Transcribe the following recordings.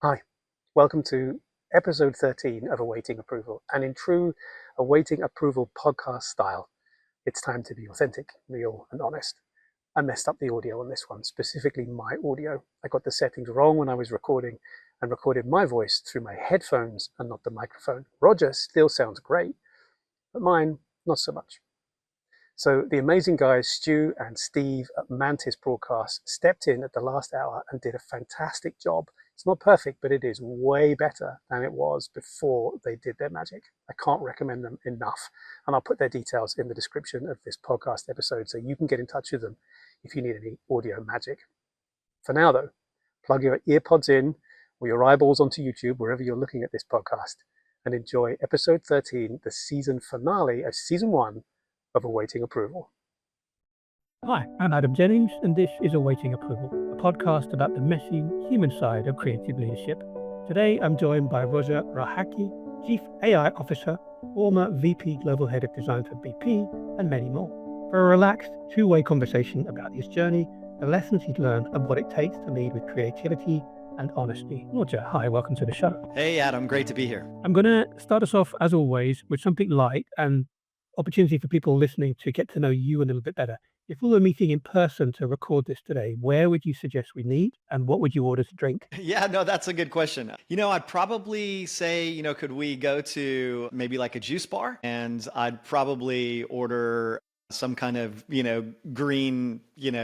Hi, welcome to episode 13 of Awaiting Approval. And in true Awaiting Approval podcast style, it's time to be authentic, real, and honest. I messed up the audio on this one, specifically my audio. I got the settings wrong when I was recording and recorded my voice through my headphones and not the microphone. Roger still sounds great, but mine, not so much. So the amazing guys, Stu and Steve at Mantis Broadcast, stepped in at the last hour and did a fantastic job. It's not perfect, but it is way better than it was before they did their magic. I can't recommend them enough. And I'll put their details in the description of this podcast episode so you can get in touch with them if you need any audio magic. For now, though, plug your earpods in or your eyeballs onto YouTube, wherever you're looking at this podcast, and enjoy episode 13, the season finale of season 1 of Awaiting Approval. Hi, I'm Adam Jennings, and this is Awaiting Approval, a podcast about the messy human side of creative leadership. Today, I'm joined by Rohatgi, Chief AI Officer, former VP Global Head of Design for BP, and many more, for a relaxed, two-way conversation about his journey, the lessons he's learned, and what it takes to lead with creativity and honesty. Roger, hi, welcome to the show. Hey, Adam, great to be here. I'm going to start us off, as always, with something light and opportunity for people listening to get to know you a little bit better. If we were meeting in person to record this today, where would you suggest we meet and what would you order to drink? Yeah, no, that's a good question. I'd probably say, could we go to maybe like a juice bar? And I'd probably order some kind of, green,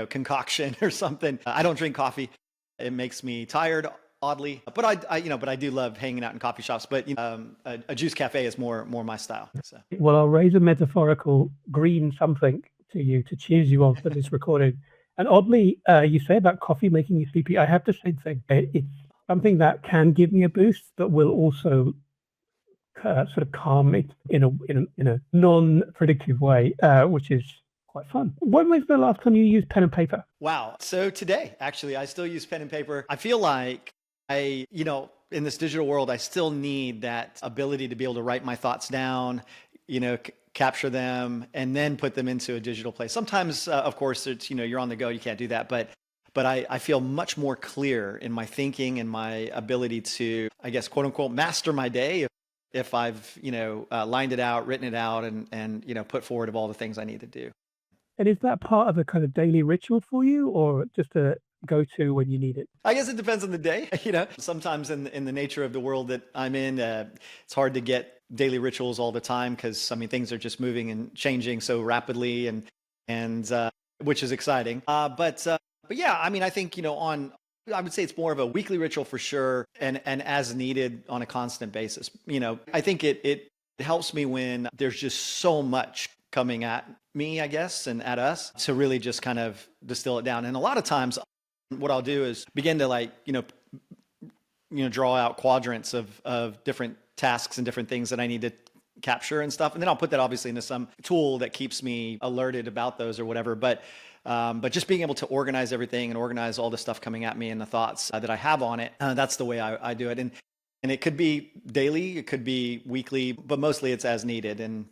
concoction or something. I don't drink coffee. It makes me tired, oddly, but I do love hanging out in coffee shops. But a juice cafe is more my style. So. Well, I'll raise a metaphorical green something to you to cheers you on for this recording. And oddly, you say about coffee making you sleepy. I have the same thing. It's something that can give me a boost, but will also sort of calm me in a non-predictive way, which is quite fun. When was the last time you used pen and paper? Wow. So today, actually, I still use pen and paper. I feel like in this digital world, I still need that ability to be able to write my thoughts down, capture them, and then put them into a digital place. Sometimes, of course, it's, you're on the go, you can't do that. But I feel much more clear in my thinking and my ability to, I guess, quote unquote, master my day if I've, lined it out, written it out, and put forward of all the things I need to do. And is that part of a kind of daily ritual for you, or just a go-to when you need it? I guess it depends on the day. Sometimes in the nature of the world that I'm in, it's hard to get daily rituals all the time because things are just moving and changing so rapidly, and which is exciting. But yeah, I think I would say it's more of a weekly ritual for sure, and as needed on a constant basis. I think it helps me when there's just so much coming at me, I guess, and at us, to really just kind of distill it down. And a lot of times what I'll do is begin to draw out quadrants of different tasks and different things that I need to capture and stuff. And then I'll put that obviously into some tool that keeps me alerted about those or whatever. But just being able to organize everything and organize all the stuff coming at me and the thoughts that I have on it, that's the way I do it. And it could be daily, it could be weekly, but mostly it's as needed, and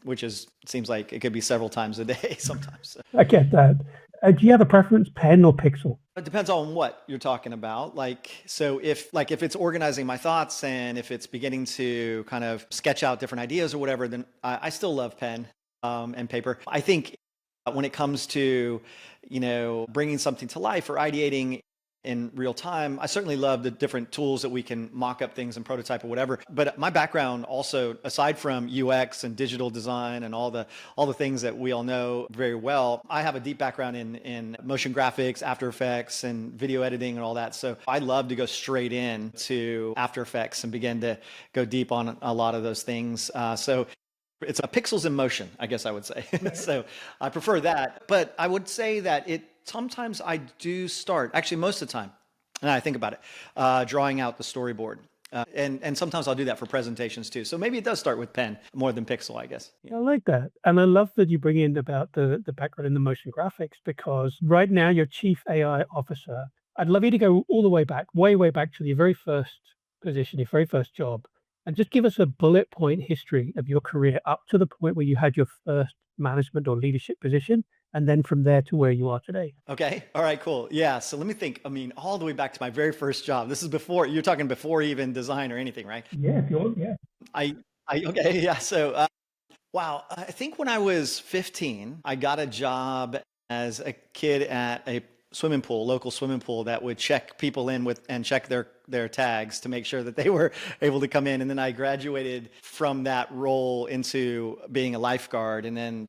seems like it could be several times a day sometimes. I get that. Do you have a preference, pen or Pixel? It depends on what you're talking about. So if it's organizing my thoughts and if it's beginning to kind of sketch out different ideas or whatever, then I still love pen and paper. I think when it comes to, bringing something to life or ideating in real time, I certainly love the different tools that we can mock up things and prototype or whatever. But my background also, aside from UX and digital design and all the things that we all know very well, I have a deep background in motion graphics, After Effects, and video editing and all that. So I love to go straight in to After Effects and begin to go deep on a lot of those things. So it's a pixels in motion, I guess I would say. So I prefer that. But I would say that sometimes I do start, actually most of the time, and I think about it, drawing out the storyboard. And sometimes I'll do that for presentations too. So maybe it does start with pen more than pixel, I guess. I like that. And I love that you bring in about the background in the motion graphics, because right now you're Chief AI Officer. I'd love you to go all the way back, way back to your very first position, your very first job, and just give us a bullet point history of your career up to the point where you had your first management or leadership position, and then from there to where you are today? Okay. All right, cool. Yeah. So let me think. I mean, all the way back to my very first job. This is before, you're talking before even design or anything, right? Yeah, if you want, yeah. I, okay. Yeah. So, wow. I think when I was 15, I got a job as a kid at a swimming pool, local swimming pool that would check people in with and check their tags to make sure that they were able to come in. And then I graduated from that role into being a lifeguard. And then,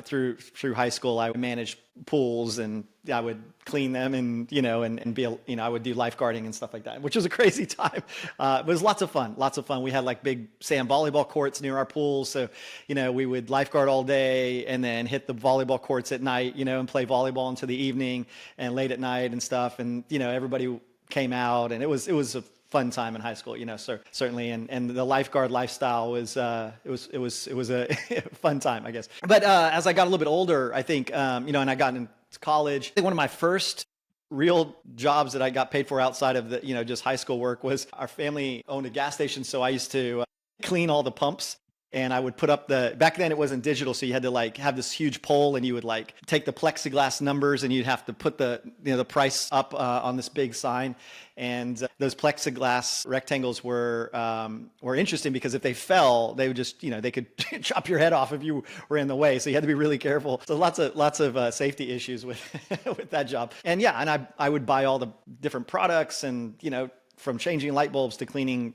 through high school, I managed pools and I would clean them and, and be, I would do lifeguarding and stuff like that, which was a crazy time. It was lots of fun, lots of fun. We had like big sand volleyball courts near our pool. So, we would lifeguard all day and then hit the volleyball courts at night, and play volleyball into the evening and late at night and stuff. And, everybody came out and it was a fun time in high school, so certainly. And the lifeguard lifestyle was, it was a fun time, I guess. But, as I got a little bit older, I think, and I got into college, I think one of my first real jobs that I got paid for outside of the, just high school work was our family owned a gas station. So I used to clean all the pumps. And I would put up back then it wasn't digital. So you had to like have this huge pole and you would like take the plexiglass numbers and you'd have to put the price up on this big sign. And those plexiglass rectangles were interesting because if they fell, they would just, they could chop your head off if you were in the way. So you had to be really careful. So lots of safety issues with, with that job. And yeah, and I would buy all the different products and, from changing light bulbs to cleaning,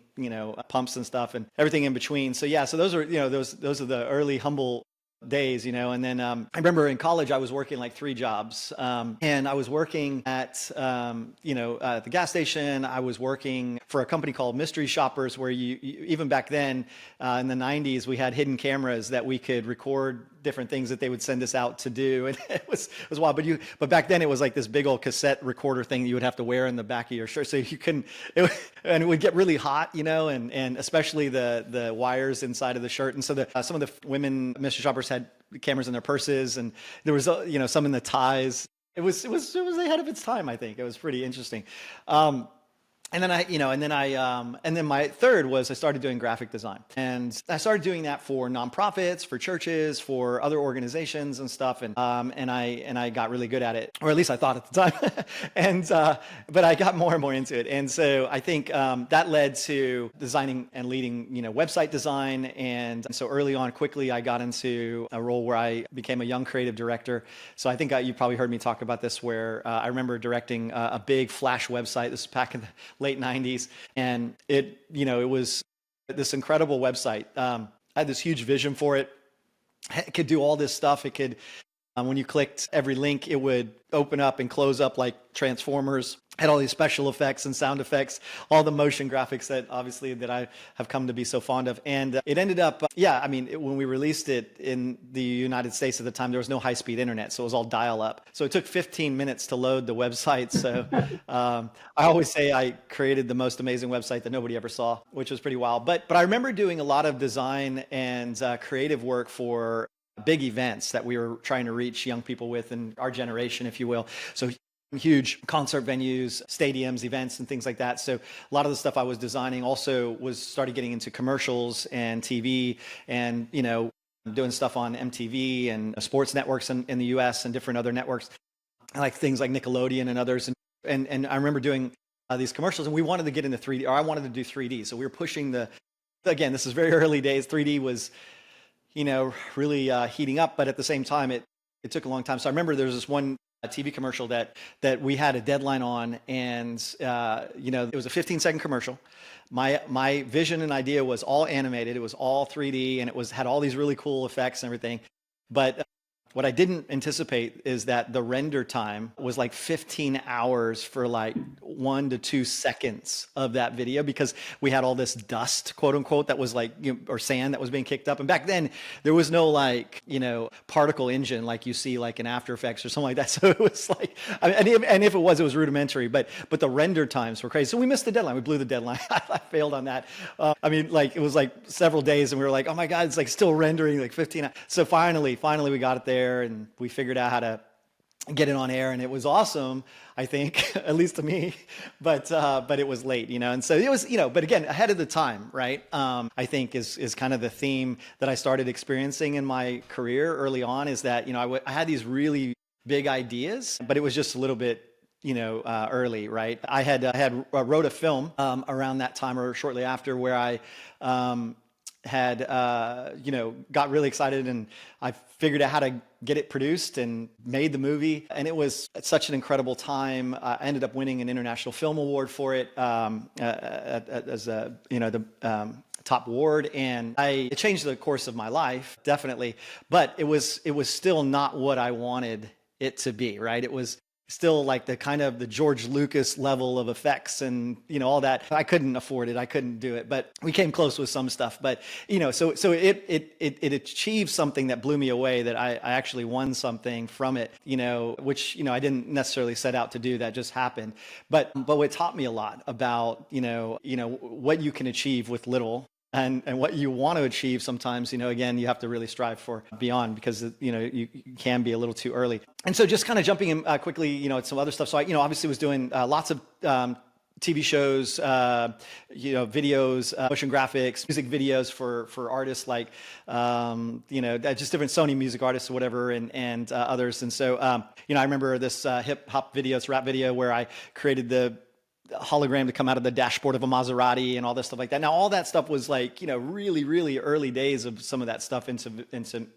pumps and stuff and everything in between. So yeah, so those are, those are the early humble days, and then I remember in college I was working like 3 jobs, and I was working at at the gas station. I was working for a company called Mystery Shoppers, where you even back then in the 90s we had hidden cameras that we could record different things that they would send us out to do, and it was wild. But back then it was like this big old cassette recorder thing you would have to wear in the back of your shirt, so you couldn't. And it would get really hot, and especially the wires inside of the shirt. And so some of the women Mystery Shoppers had cameras in their purses, and there was some in the ties. It was ahead of its time. I think it was pretty interesting. And then my third was I started doing graphic design, and I started doing that for nonprofits, for churches, for other organizations and stuff. And I got really good at it, or at least I thought at the time. But I got more and more into it. And so I think that led to designing and leading, website design. And so early on, quickly, I got into a role where I became a young creative director. So I think you probably heard me talk about this, where I remember directing a big Flash website. This was back in the late 90s. And it was this incredible website. I had this huge vision for it. It could do all this stuff. It could, when you clicked every link, it would open up and close up like Transformers. Had all these special effects and sound effects, all the motion graphics that I have come to be so fond of. And it ended up, when we released it in the United States at the time, there was no high-speed internet, so it was all dial-up. So it took 15 minutes to load the website. So I always say I created the most amazing website that nobody ever saw, which was pretty wild. But I remember doing a lot of design and creative work for big events that we were trying to reach young people with in our generation, if you will. So huge concert venues, stadiums, events, and things like that. So a lot of the stuff I was designing also started getting into commercials and TV, and doing stuff on MTV and sports networks in the US and different other networks, like things like Nickelodeon and others. And I remember doing these commercials, and we wanted to get into 3D, or I wanted to do 3D. So we were pushing again, this is very early days. 3D was, really heating up, but at the same time, it took a long time. So I remember there was this one TV commercial that we had a deadline on, and it was a 15-second commercial. My vision and idea was all animated. It was all 3D, and it had all these really cool effects and everything. But what I didn't anticipate is that the render time was like 15 hours for like 1 to 2 seconds of that video, because we had all this dust, quote unquote, that was like, or sand that was being kicked up. And back then there was no like, particle engine like you see like in After Effects or something like that. So it was like, and if it was rudimentary, but the render times were crazy. So we missed the deadline. We blew the deadline. I failed on that. It was like several days, and we were like, oh my God, it's like still rendering like 15 hours. So finally we got it there, and we figured out how to get it on air, and it was awesome, I think, at least to me, but it was late, and so it was, but again, ahead of the time, right? I think is kind of the theme that I started experiencing in my career early on, is that, I had these really big ideas, but it was just a little bit, early, right? I had wrote a film around that time or shortly after, where I had got really excited, and I figured out how to get it produced and made the movie, and it was such an incredible time. I ended up winning an International Film Award for it as the top award, and it changed the course of my life, definitely. But it was still not what I wanted it to be, right? It was still like the kind of the George Lucas level of effects and all that. I couldn't afford it. I couldn't do it, but we came close with some stuff. But so it achieved something that blew me away, that I actually won something from it, which I didn't necessarily set out to do. That just happened. But it taught me a lot about what you can achieve with little. And what you want to achieve sometimes, again, you have to really strive for beyond, because, you can be a little too early. And so just kind of jumping in quickly, some other stuff. So I, obviously was doing lots of TV shows, videos, motion graphics, music videos for artists like, just different Sony music artists or whatever, and others. And so, I remember this hip hop video, it's a rap video, where I created the hologram to come out of the dashboard of a Maserati and all this stuff like that. Now, all that stuff was like, really, really early days of some of that stuff into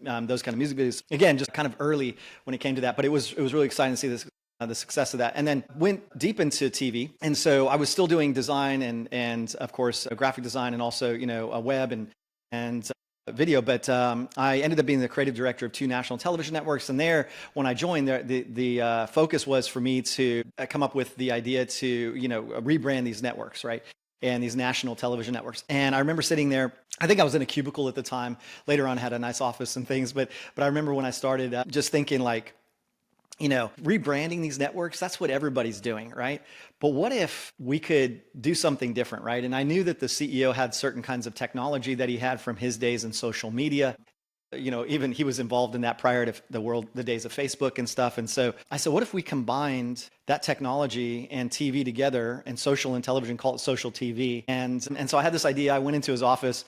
those kind of music videos. Again, just kind of early when it came to that, but it was really exciting to see this. The success of that, and then went deep into TV. And so I was still doing design and of course graphic design, and also a web and video, but I ended up being the creative director of 2 national television networks. And there, when I joined, the focus was for me to come up with the idea to rebrand these networks, right? And these national television networks. And I remember sitting there, I think I was in a cubicle at the time. Later on, I had a nice office and things, but I remember when I started just thinking like, rebranding these networks, that's what everybody's doing, right? But what if we could do something different, right? And I knew that the CEO had certain kinds of technology that he had from his days in social media. Even he was involved in that prior to the days of Facebook and stuff. And so I said, what if we combined that technology and TV together, and social and television, call it social TV? And so I had this idea. I went into his office,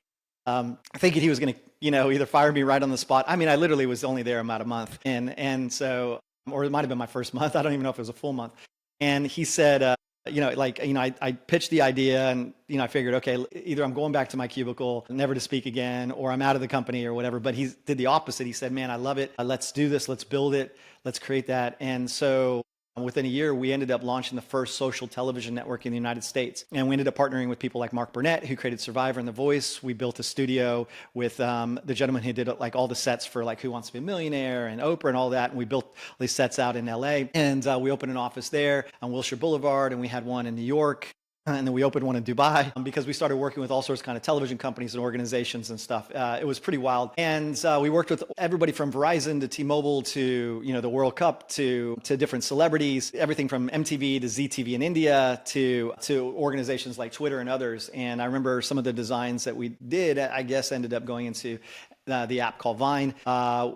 thinking he was going to, either fire me right on the spot. I mean, I literally was only there about a month. And so, or it might have been my first month. I don't even know if it was a full month. And he said, I pitched the idea, and, I figured, okay, either I'm going back to my cubicle, never to speak again, or I'm out of the company or whatever. But he did the opposite. He said, man, I love it. Let's do this. Let's build it. Let's create that. And so within a year, we ended up launching the first social television network in the United States. And we ended up partnering with people like Mark Burnett, who created Survivor and The Voice. We built a studio with the gentleman who did like all the sets for like Who Wants to Be a Millionaire and Oprah and all that. And we built these sets out in LA. And we opened an office there on Wilshire Boulevard, and we had one in New York. And then we opened one in Dubai, because we started working with all sorts of kind of television companies and organizations and stuff. It was pretty wild. And we worked with everybody from Verizon to T-Mobile to, the World Cup to different celebrities, everything from MTV to ZTV in India to organizations like Twitter and others. And I remember some of the designs that we did, I guess, ended up going into the app called Vine,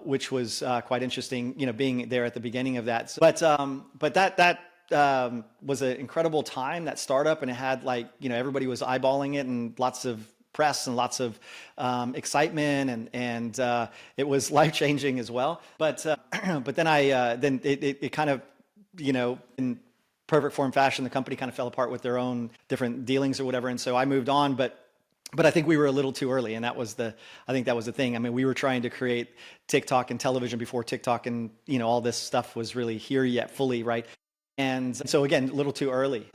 which was quite interesting, being there at the beginning of that. But that was an incredible time, that startup, and it had like, everybody was eyeballing it, and lots of press and lots of excitement, and it was life-changing as well. But then then it kind of, in perfect form fashion, the company kind of fell apart with their own different dealings or whatever, and so I moved on. But I think we were a little too early, and I think that was the thing. I mean, we were trying to create TikTok and television before TikTok and all this stuff was really here yet fully, right? And so again, a little too early,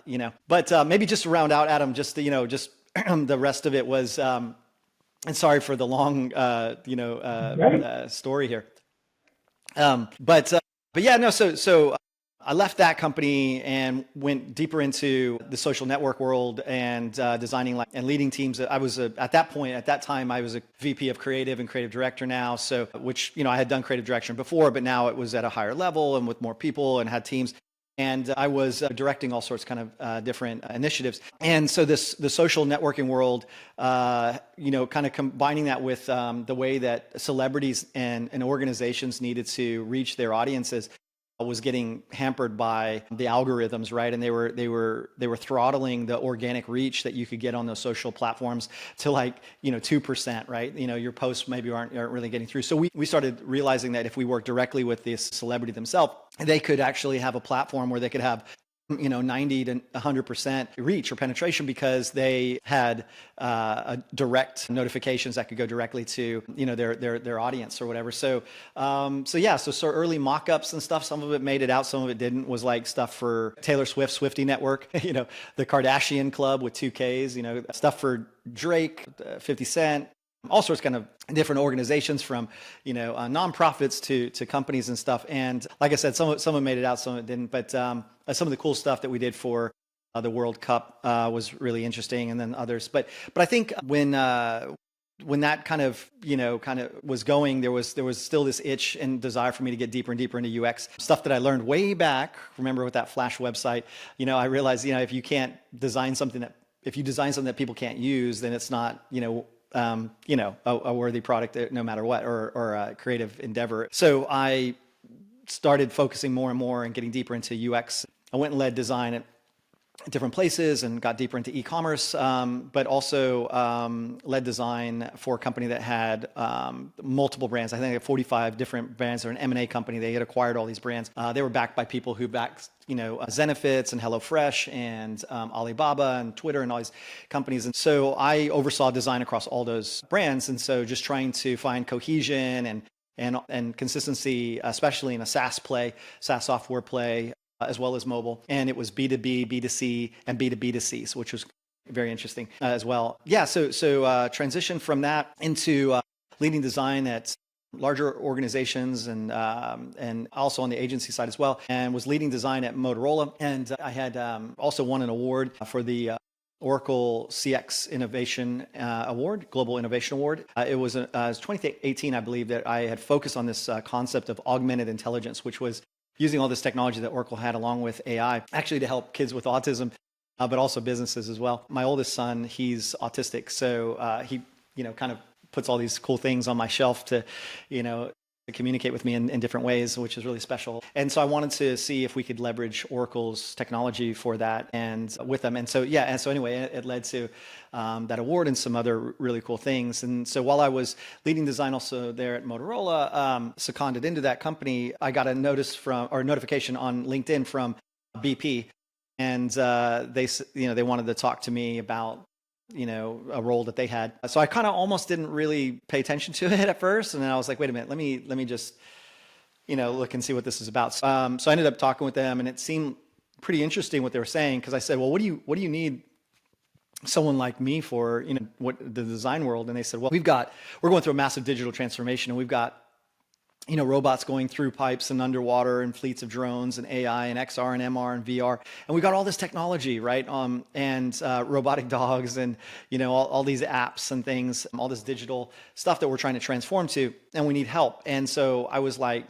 But maybe just to round out, Adam, just just the rest of it was. And sorry for the long, story here. But yeah, no. So I left that company and went deeper into the social network world and designing and leading teams. I was at that time, I was a VP of creative and creative director now. So which I had done creative direction before, but now it was at a higher level and with more people and had teams. And I was directing all sorts kind of different initiatives. And so the social networking world, kind of combining that with the way that celebrities and organizations needed to reach their audiences, was getting hampered by the algorithms, right? And they were throttling the organic reach that you could get on those social platforms to like 2%, right? Your posts maybe aren't really getting through. So we started realizing that if we work directly with this celebrity themselves, they could actually have a platform where they could have 90 to 100% reach or penetration because they had direct notifications that could go directly to their audience or whatever. So so early mock-ups and stuff. Some of it made it out, some of it didn't. Was like stuff for Taylor Swift, Swiftie Network, the Kardashian Club with 2Ks, stuff for Drake, 50 Cent. All sorts kind of different organizations from nonprofits to companies and stuff. And like I said, some of it made it out, some of it didn't. But some of the cool stuff that we did for the World Cup was really interesting, and then others. But I think when that kind of was going, there was still this itch and desire for me to get deeper and deeper into UX stuff that I learned way back. Remember with that Flash website, I realized if you can't design something if you design something that people can't use, then it's not a worthy product no matter what, or a creative endeavor. So I started focusing more and more and getting deeper into UX. I went and led design at different places and got deeper into e-commerce, but also led design for a company that had multiple brands. I think they had 45 different brands. They're an M&A company. They had acquired all these brands. They were backed by people who backed Zenefits and HelloFresh and Alibaba and Twitter and all these companies. And so I oversaw design across all those brands. And so just trying to find cohesion and consistency, especially in a SaaS software play, as well as mobile. And it was B2B, B2C, and B2B2C, which was very interesting as well. Yeah, so transition from that into leading design at larger organizations and also on the agency side as well, and was leading design at Motorola. And I had also won an award for the Oracle CX Innovation Award, Global Innovation Award. It was 2018, I believe, that I had focused on this concept of augmented intelligence, which was using all this technology that Oracle had along with AI, actually to help kids with autism, but also businesses as well. My oldest son, he's autistic, so he, kind of puts all these cool things on my shelf to, communicate with me in different ways, which is really special. And so I wanted to see if we could leverage Oracle's technology for that and with them. And so, anyway, it led to that award and some other really cool things. And so while I was leading design also there at Motorola, seconded into that company, I got a notification on LinkedIn from BP. And they wanted to talk to me about a role that they had. So I kind of almost didn't really pay attention to it at first. And then I was like, wait a minute, let me just, look and see what this is about. So I ended up talking with them, and it seemed pretty interesting what they were saying. Cause I said, well, what do you need someone like me for, what the design world? And they said, well, we're going through a massive digital transformation, and we've got robots going through pipes and underwater, and fleets of drones and AI and XR and MR and VR. And we got all this technology, right? And robotic dogs and, all these apps and things, all this digital stuff that we're trying to transform to, and we need help. And so I was like,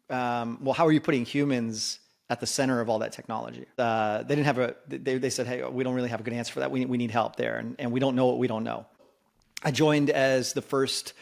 well, how are you putting humans at the center of all that technology? They said, hey, we don't really have a good answer for that. We need help there. And we don't know what we don't know. I joined as the first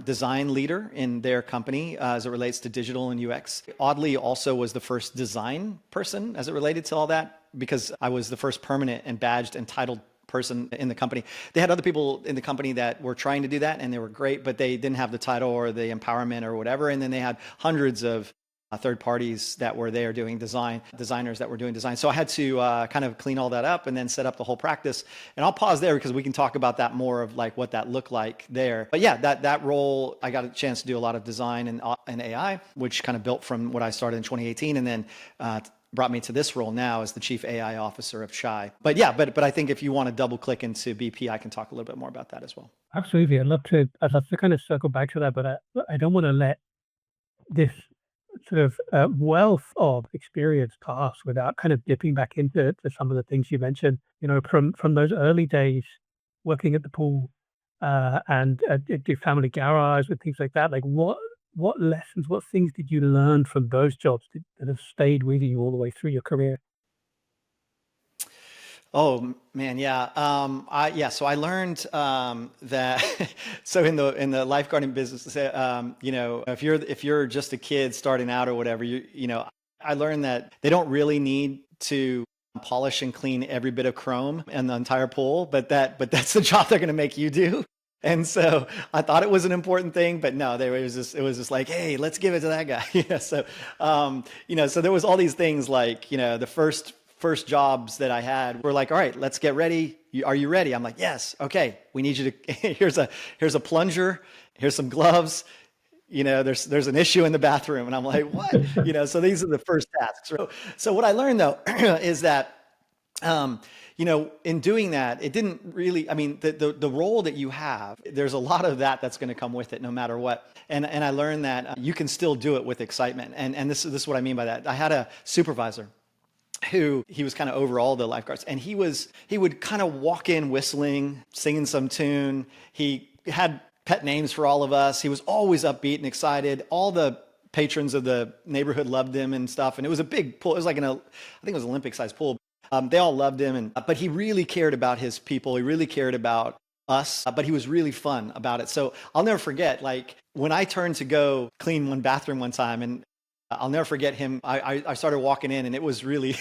design leader in their company as it relates to digital and UX. Oddly, also was the first design person as it related to all that, because I was the first permanent and badged and titled person in the company. They had other people in the company that were trying to do that, and they were great, but they didn't have the title or the empowerment or whatever. And then they had hundreds of third parties that were there doing designers that were doing design. So I had to kind of clean all that up and then set up the whole practice. And I'll pause there because we can talk about that more of like what that looked like there. But yeah, that role, I got a chance to do a lot of design and AI, which kind of built from what I started in 2018, and then brought me to this role now as the Chief AI Officer of Chai. But yeah, but I think if you want to double click into BP, I can talk a little bit more about that as well. Absolutely. I'd love to kind of circle back to that, but I don't want to let this sort of wealth of experience pass without kind of dipping back into some of the things you mentioned, from those early days working at the pool and at your family garage and things like that. Like what lessons, what things did you learn from those jobs that have stayed with you all the way through your career? Oh man, yeah. So I learned that so in the lifeguarding business, if you're just a kid starting out or whatever, I learned that they don't really need to polish and clean every bit of chrome in the entire pool, but that's the job they're going to make you do. And so I thought it was an important thing, but no, it was just like, hey, let's give it to that guy. So there was all these things like, the first jobs that I had were like, all right, let's get ready. Are you ready? I'm like, yes. Okay. We need you to, here's a plunger. Here's some gloves. There's an issue in the bathroom. And I'm like, what? So these are the first tasks. So what I learned though, is that, in doing that, it didn't really, I mean, the role that you have, there's a lot of that's going to come with it no matter what. And I learned that you can still do it with excitement. And this is what I mean by that. I had a supervisor who he was kind of over all the lifeguards, and he would kind of walk in whistling, singing some tune. He had pet names for all of us. He was always upbeat and excited. All the patrons of the neighborhood loved him and stuff. And it was a big pool. It was like I think it was an Olympic sized pool. They all loved him, but he really cared about his people. He really cared about us, but he was really fun about it. So I'll never forget, like when I turned to go clean one bathroom one time, and I'll never forget him. I started walking in, and it was really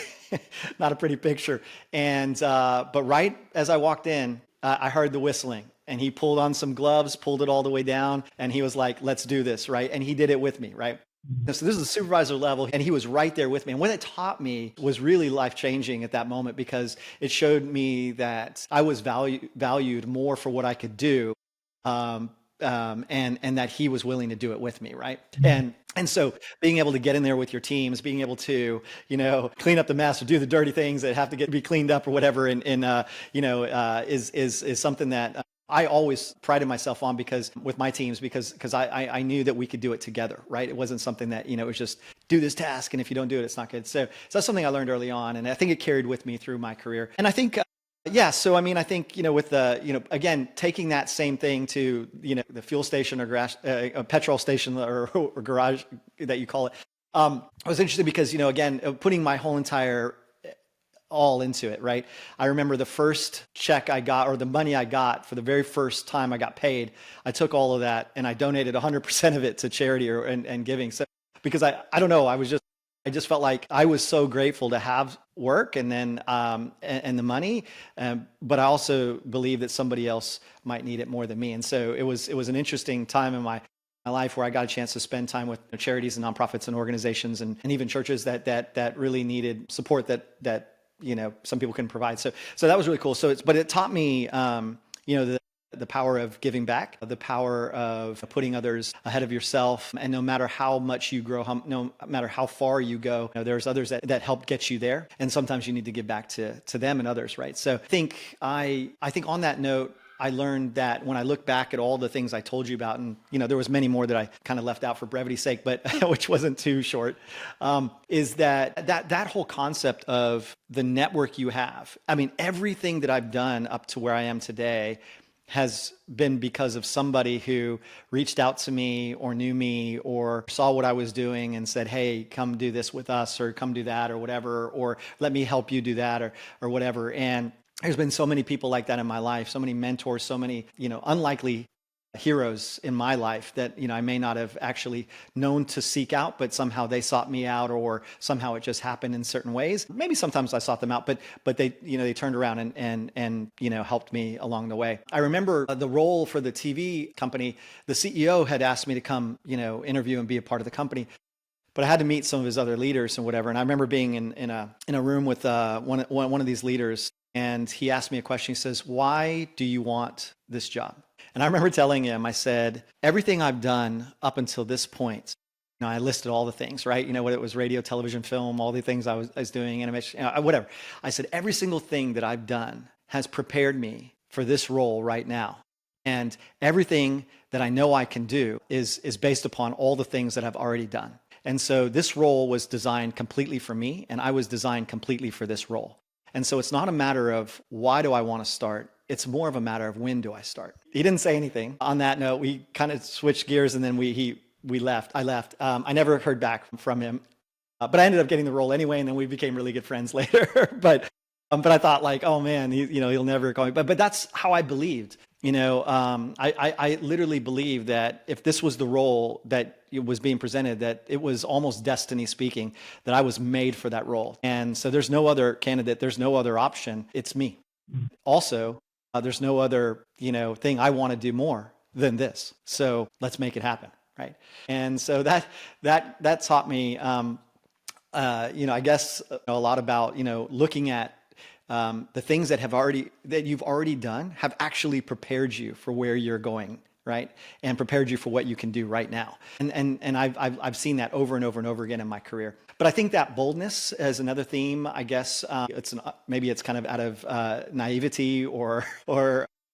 not a pretty picture. But right as I walked in, I heard the whistling, and he pulled on some gloves, pulled it all the way down, and he was like, "Let's do this," right? And he did it with me, right? So this is a supervisor level, and he was right there with me. And what it taught me was really life-changing at that moment, because it showed me that I was valued more for what I could do. And that he was willing to do it with me, right? And so being able to get in there with your teams, being able to, clean up the mess or do the dirty things that have to be cleaned up or whatever, is something that I always prided myself on, because with my teams, because I knew that we could do it together, right? It wasn't something that, it was just do this task, and if you don't do it, it's not good. So that's something I learned early on, and I think it carried with me through my career. And I think yeah. So, I mean, I think, with the, again, taking that same thing to, the fuel station or garage, a petrol station or garage that you call it, I was interested because, again, putting my whole entire all into it, right? I remember the first check I got, or the money I got for the very first time I got paid, I took all of that and I donated 100% of it to charity and giving. So, because I don't know, I just felt like I was so grateful to have work and then and the money, but I also believe that somebody else might need it more than me. And so it was an interesting time in my life where I got a chance to spend time with charities and nonprofits and organizations and even churches that really needed support that some people couldn't provide. So that was really cool. But it taught me the power of giving back, the power of putting others ahead of yourself. And no matter how much you grow, no matter how far you go, there's others that help get you there. And sometimes you need to give back to them and others, right? So I think on that note, I learned that when I look back at all the things I told you about, and there was many more that I kind of left out for brevity's sake, but which wasn't too short, is that whole concept of the network you have. I mean, everything that I've done up to where I am today has been because of somebody who reached out to me or knew me or saw what I was doing and said, hey, come do this with us, or come do that, or whatever, or let me help you do that, or whatever. And there's been so many people like that in my life, so many mentors, so many, unlikely heroes in my life that, I may not have actually known to seek out, but somehow they sought me out, or somehow it just happened in certain ways. Maybe sometimes I sought them out, but they, they turned around and helped me along the way. I remember the role for the TV company, the CEO had asked me to come, interview and be a part of the company. But I had to meet some of his other leaders and whatever. And I remember being in a room with one of these leaders, and he asked me a question. He says, "Why do you want this job?" And I remember telling him, I said, everything I've done up until this point, I listed all the things, right? What it was, radio, television, film, all the things I was doing, animation, whatever. I said, every single thing that I've done has prepared me for this role right now. And everything that I know I can do is based upon all the things that I've already done. And so this role was designed completely for me, and I was designed completely for this role. And so it's not a matter of why do I want to start? It's more of a matter of when do I start? He didn't say anything. On that note, we kind of switched gears, and then we left. I left. I never heard back from him, but I ended up getting the role anyway, and then we became really good friends later. But But I thought like, oh man, he'll never call me. But that's how I believed. I literally believed that if this was the role that it was being presented, that it was almost destiny speaking, that I was made for that role. And so there's no other candidate, there's no other option. It's me. Also, there's no other, thing I want to do more than this. So let's make it happen, right? And so that taught me, I guess a lot about, looking at the things that you've already done have actually prepared you for where you're going, right? And prepared you for what you can do right now. And I've seen that over and over and over again in my career. But I think that boldness is another theme. I guess maybe it's kind of out of naivety or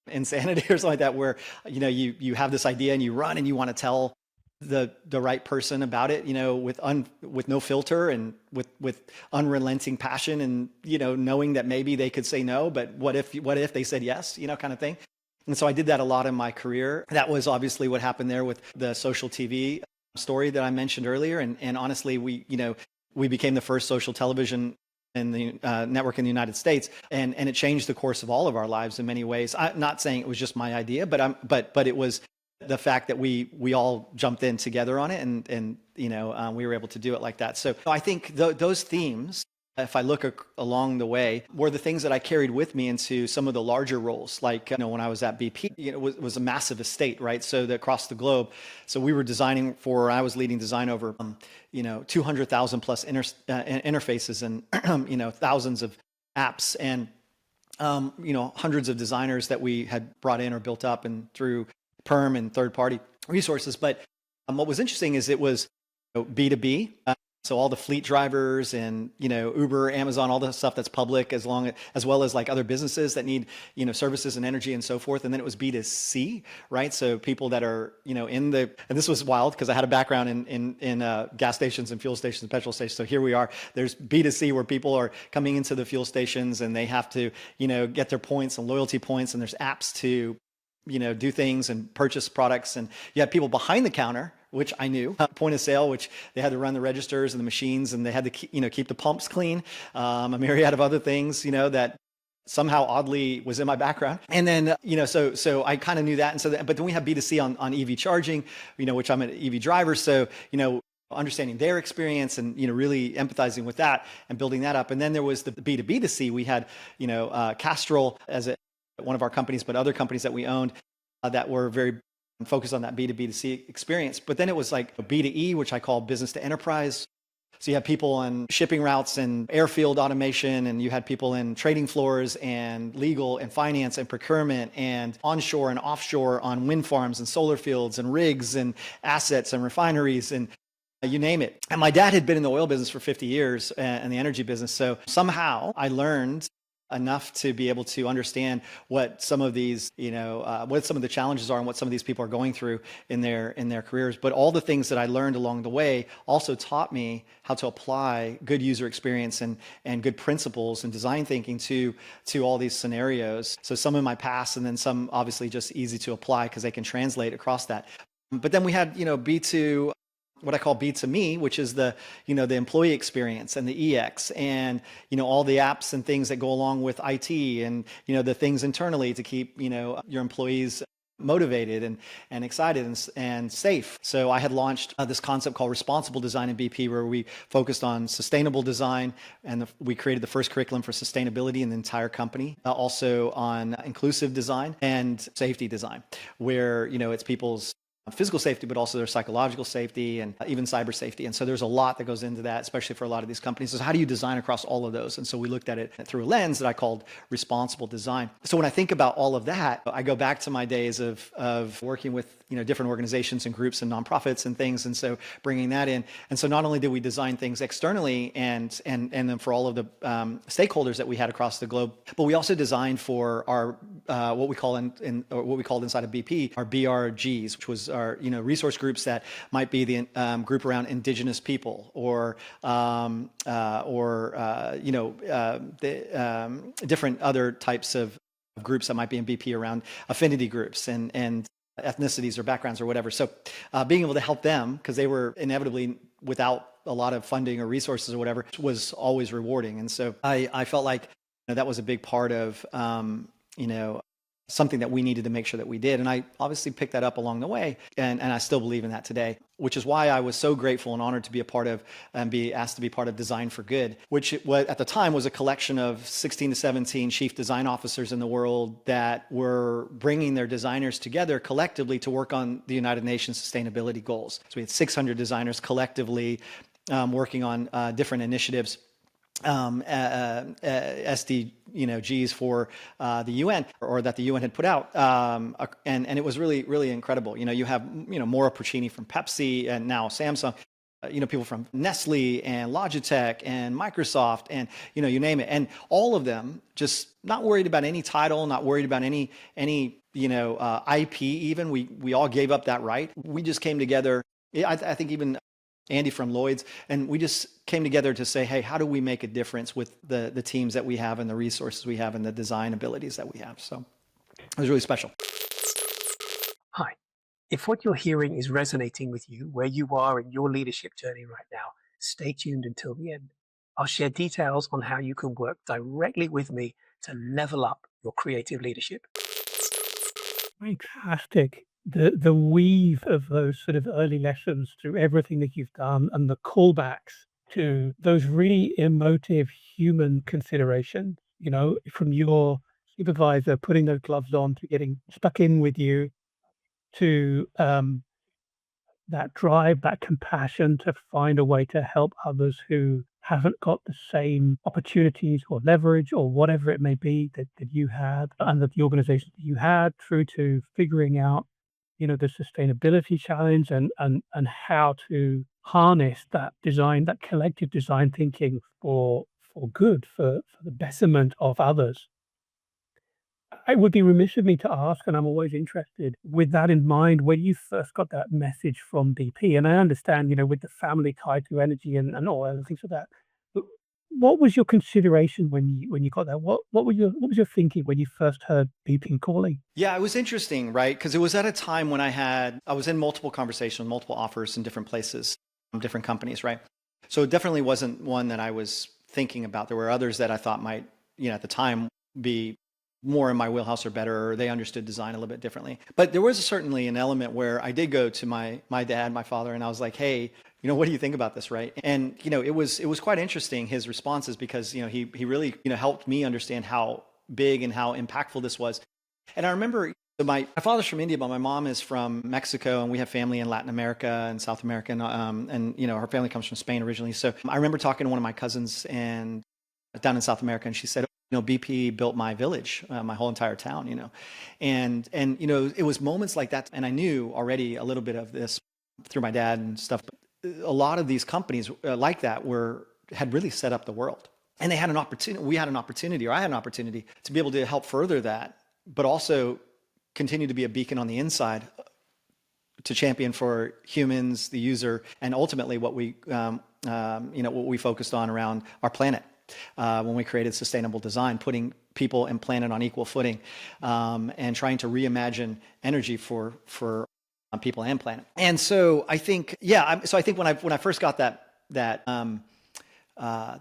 insanity or something like that, where you have this idea and you run and you want to tell the right person about it, with no filter and with unrelenting passion, and knowing that maybe they could say no, but what if they said yes, kind of thing. And so I did that a lot in my career. That was obviously what happened there with the social TV story that I mentioned earlier. And honestly, we became the first social television in the network in the United States, and it changed the course of all of our lives in many ways. I'm not saying it was just my idea, but it was the fact that we all jumped in together on it, and we were able to do it like that. So I think those themes, if I look along the way, were the things that I carried with me into some of the larger roles. Like when I was at BP, it was a massive estate, right? So across the globe, so we were I was leading design over 200,000 plus interfaces and thousands of apps, and hundreds of designers that we had brought in or built up and through perm and third-party resources. But what was interesting is it was B2B. So all the fleet drivers and, Uber, Amazon, all the stuff that's public, as well as like other businesses that need, services and energy and so forth. And then it was B2C, right? So people that are, and this was wild because I had a background in gas stations and fuel stations and petrol stations. So here we are, there's B2C where people are coming into the fuel stations and they have to, get their points and loyalty points, and there's apps to, do things and purchase products. And you have people behind the counter, which I knew, point of sale, which they had to run the registers and the machines, and they had to keep the pumps clean, a myriad of other things, that somehow oddly was in my background. And then, so I kind of knew that. And but then we have B2C on EV charging, which I'm an EV driver. So, understanding their experience and, really empathizing with that and building that up. And then there was the B2B2C. We had, Castrol as one of our companies, but other companies that we owned that were very focused on that B2B2C experience. But then it was like B2E, which I call business to enterprise. So you have people on shipping routes and airfield automation, and you had people in trading floors and legal and finance and procurement and onshore and offshore on wind farms and solar fields and rigs and assets and refineries and you name it. And my dad had been in the oil business for 50 years and the energy business. So somehow I learned enough to be able to understand what some of these, what some of the challenges are and what some of these people are going through in their careers. But all the things that I learned along the way also taught me how to apply good user experience and good principles and design thinking to all these scenarios. So some in my past, and then some obviously just easy to apply because they can translate across that. But then we had, B2, what I call B2Me, which is the employee experience and the EX and, all the apps and things that go along with IT and, the things internally to keep, your employees motivated and excited and safe. So I had launched this concept called responsible design in BP, where we focused on sustainable design, and we created the first curriculum for sustainability in the entire company. Also on inclusive design and safety design, where, it's people's physical safety, but also their psychological safety and even cyber safety. And so there's a lot that goes into that, especially for a lot of these companies. So how do you design across all of those? And so we looked at it through a lens that I called responsible design. So when I think about all of that, I go back to my days of working with, different organizations and groups and nonprofits and things. And so bringing that in. And so not only did we design things externally and then for all of the stakeholders that we had across the globe, but we also designed for our, what we called inside of BP, our BRGs, which was our resource groups that might be the group around indigenous people or different other types of groups that might be in BP around affinity groups and ethnicities or backgrounds or whatever. So being able to help them, because they were inevitably without a lot of funding or resources or whatever, was always rewarding. And so I felt like that was a big part of, you know, something that we needed to make sure that we did. And I obviously picked that up along the way. And I still believe in that today, which is why I was so grateful and honored to be a part of and be asked to be part of Design for Good, which at the time was a collection of 16 to 17 chief design officers in the world that were bringing their designers together collectively to work on the United Nations sustainability goals. So we had 600 designers collectively working on different initiatives, SDGs for the UN, or that the UN had put out, and it was really, really incredible. You have Maura Puccini from Pepsi, and now Samsung. People from Nestle and Logitech and Microsoft, and you name it, and all of them just not worried about any title, not worried about any IP. Even we all gave up that right. We just came together. I think even Andy from Lloyd's, and we just came together to say, hey, how do we make a difference with the teams that we have and the resources we have and the design abilities that we have? So it was really special. Hi. If what you're hearing is resonating with you where you are in your leadership journey right now, stay tuned until the end. I'll share details on how you can work directly with me to level up your creative leadership. Fantastic. The weave of those sort of early lessons through everything that you've done and the callbacks to those really emotive human considerations, from your supervisor putting those gloves on to getting stuck in with you to that drive, that compassion to find a way to help others who haven't got the same opportunities or leverage or whatever it may be that you had and that the organization that you had, through to figuring out, the sustainability challenge and how to harness that design, that collective design thinking for good, for the betterment of others. It would be remiss of me to ask, and I'm always interested, with that in mind, when you first got that message from BP, and I understand, with the family tied to energy and all other things like that, but what was your consideration when you got that? What was your thinking when you first heard BP calling? Yeah, it was interesting, right? Because it was at a time when I was in multiple conversations, multiple offers in different places, different companies, right? So it definitely wasn't one that I was thinking about. There were others that I thought might, at the time, be more in my wheelhouse or better, or they understood design a little bit differently. But there was certainly an element where I did go to my dad, my father, and I was like, hey, what do you think about this, right? And it was quite interesting, his responses, because he really helped me understand how big and how impactful this was. And I remember, so my father's from India, but my mom is from Mexico, and we have family in Latin America and South America, and her family comes from Spain originally. So I remember talking to one of my cousins and down in South America, and she said, BP built my village, my whole entire town, and it was moments like that. And I knew already a little bit of this through my dad and stuff. But a lot of these companies like that had really set up the world, and they had an opportunity. We had an opportunity, or I had an opportunity, to be able to help further that, but also continue to be a beacon on the inside to champion for humans, the user, and ultimately what we focused on around our planet. When we created sustainable design, putting people and planet on equal footing, and trying to reimagine energy for people and planet. And so I think, so I think when I first got that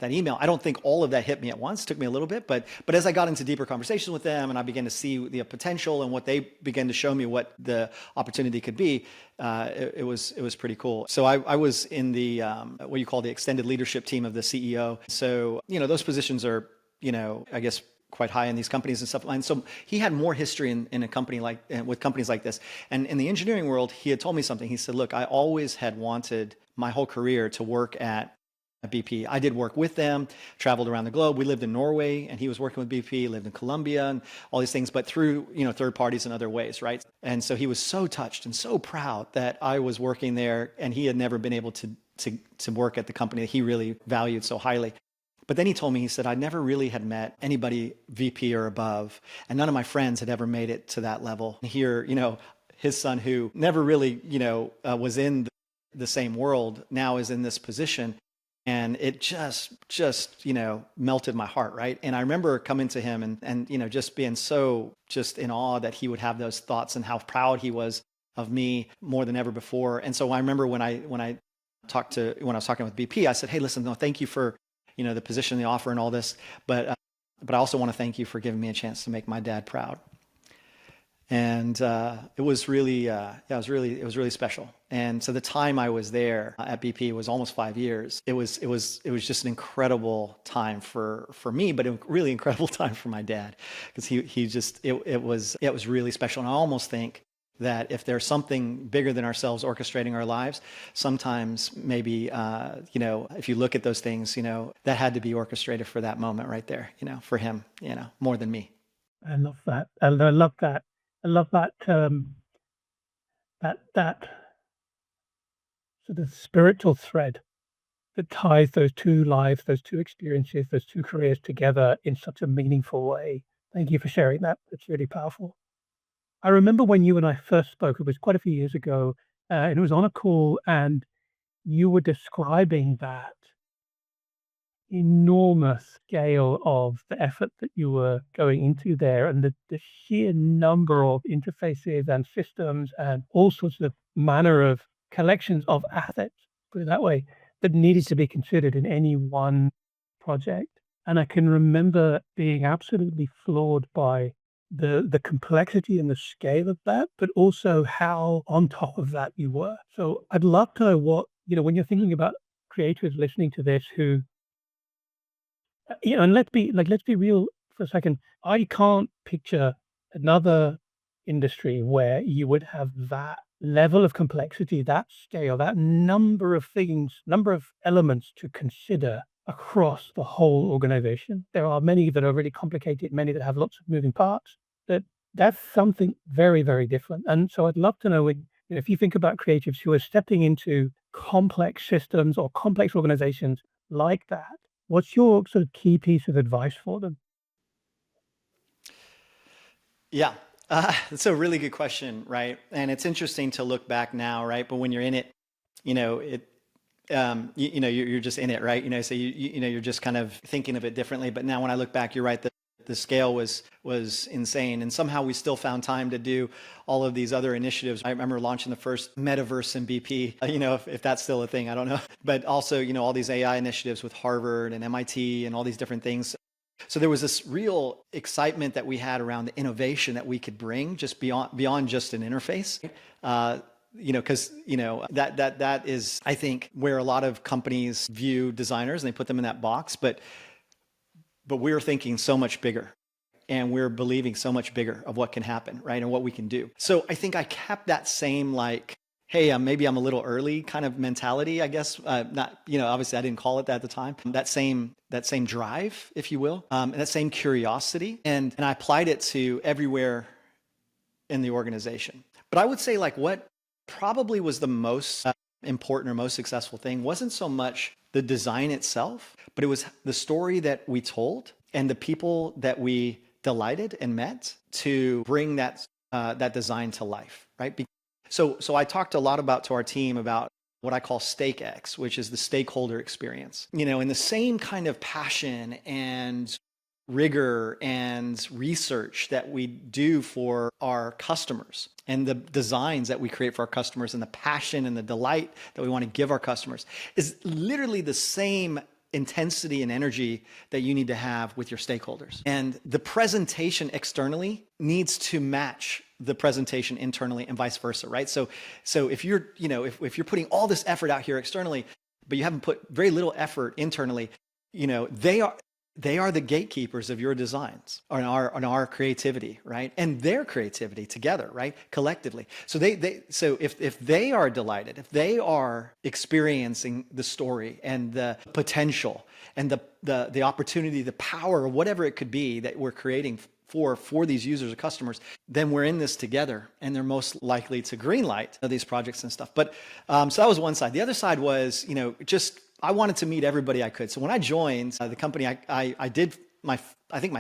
email, I don't think all of that hit me at once. It took me a little bit, but as I got into deeper conversations with them, and I began to see the potential and what they began to show me what the opportunity could be, it was pretty cool. So I was in the what you call the extended leadership team of the CEO. So those positions are I guess quite high in these companies and stuff. And so he had more history in a company with companies like this. And in the engineering world, he had told me something. He said, "Look, I always had wanted my whole career to work at BP. I did work with them, traveled around the globe. We lived in Norway, and he was working with BP, lived in Colombia, and all these things, but through third parties and other ways, right?" And so he was so touched and so proud that I was working there, and he had never been able to work at the company that he really valued so highly. But then he told me, he said, I never really had met anybody VP or above, and none of my friends had ever made it to that level. Here, his son, who never really, was in the same world, now is in this position. And it just melted my heart, right? And I remember coming to him and just being so just in awe that he would have those thoughts and how proud he was of me more than ever before. And so I remember when I was talking with BP, I said, "Hey, listen, no, thank you for the position, the offer, and all this, but but I also want to thank you for giving me a chance to make my dad proud. And it was really, it was really special. And so the time I was there at BP was almost 5 years. It was just an incredible time for me, but a really incredible time for my dad, because it was really special. And I almost think that if there's something bigger than ourselves orchestrating our lives, sometimes maybe, if you look at those things, that had to be orchestrated for that moment right there, for him, more than me. I love that. And I love that. I love that, that sort of spiritual thread that ties those two lives, those two experiences, those two careers together in such a meaningful way. Thank you for sharing that. It's really powerful. I remember when you and I first spoke, it was quite a few years ago, and it was on a call, and you were describing that enormous scale of the effort that you were going into there, and the sheer number of interfaces and systems and all sorts of manner of collections of assets, put it that way, that needed to be considered in any one project. And I can remember being absolutely floored by the complexity and the scale of that, but also how on top of that you were. So I'd love to know what, when you're thinking about creators listening to this who and let's be real for a second. I can't picture another industry where you would have that level of complexity, that scale, that number of things, number of elements to consider across the whole organization. There are many that are really complicated, many that have lots of moving parts. That's something very, very different. And so I'd love to know if you think about creatives who are stepping into complex systems or complex organizations like that, what's your sort of key piece of advice for them? Yeah, that's a really good question, right? And it's interesting to look back now, right? But when you're in it, it, you're just in it, right? So you're just kind of thinking of it differently. But now when I look back, you're right. The scale was insane, and somehow we still found time to do all of these other initiatives. I remember launching the first metaverse in BP. If that's still a thing, I don't know. But also, all these AI initiatives with Harvard and MIT and all these different things. So there was this real excitement that we had around the innovation that we could bring just beyond just an interface. Because that is, I think, where a lot of companies view designers, and they put them in that box. But we're thinking so much bigger, and we're believing so much bigger of what can happen, right? And what we can do. So I think I kept that same, hey, maybe I'm a little early kind of mentality, I guess. Not, obviously I didn't call it that at the time. That same drive, if you will, and that same curiosity. And I applied it to everywhere in the organization. But I would say what probably was the most important or most successful thing wasn't so much the design itself, but it was the story that we told and the people that we delighted and met to bring that design to life, right? So I talked a lot to our team about what I call Stake X, which is the stakeholder experience. In the same kind of passion and rigor and research that we do for our customers, and the designs that we create for our customers, and the passion and the delight that we want to give our customers, is literally the same intensity and energy that you need to have with your stakeholders. And the presentation externally needs to match the presentation internally, and vice versa, right? So if you're, if you're putting all this effort out here externally, but you haven't put very little effort internally, they are the gatekeepers of your designs, on our creativity, right? And their creativity together, right? Collectively. So so if they are delighted, if they are experiencing the story and the potential and the opportunity, the power, or whatever it could be that we're creating for these users or customers, then we're in this together, and they're most likely to greenlight these projects and stuff. But so that was one side. The other side was, I wanted to meet everybody I could. So when I joined the company, I did my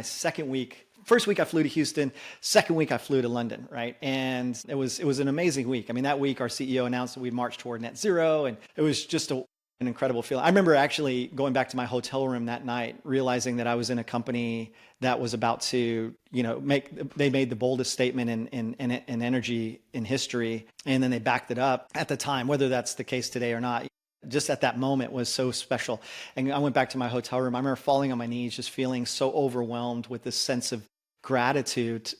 second week. First week I flew to Houston. Second week I flew to London, right? And it was an amazing week. I mean, that week our CEO announced that we marched toward net zero, and it was just an incredible feeling. I remember actually going back to my hotel room that night, realizing that I was in a company that was about to, they made the boldest statement in energy in history, and then they backed it up at the time. Whether that's the case today or not, just at that moment was so special. And I went back to my hotel room. I remember falling on my knees, just feeling so overwhelmed with this sense of gratitude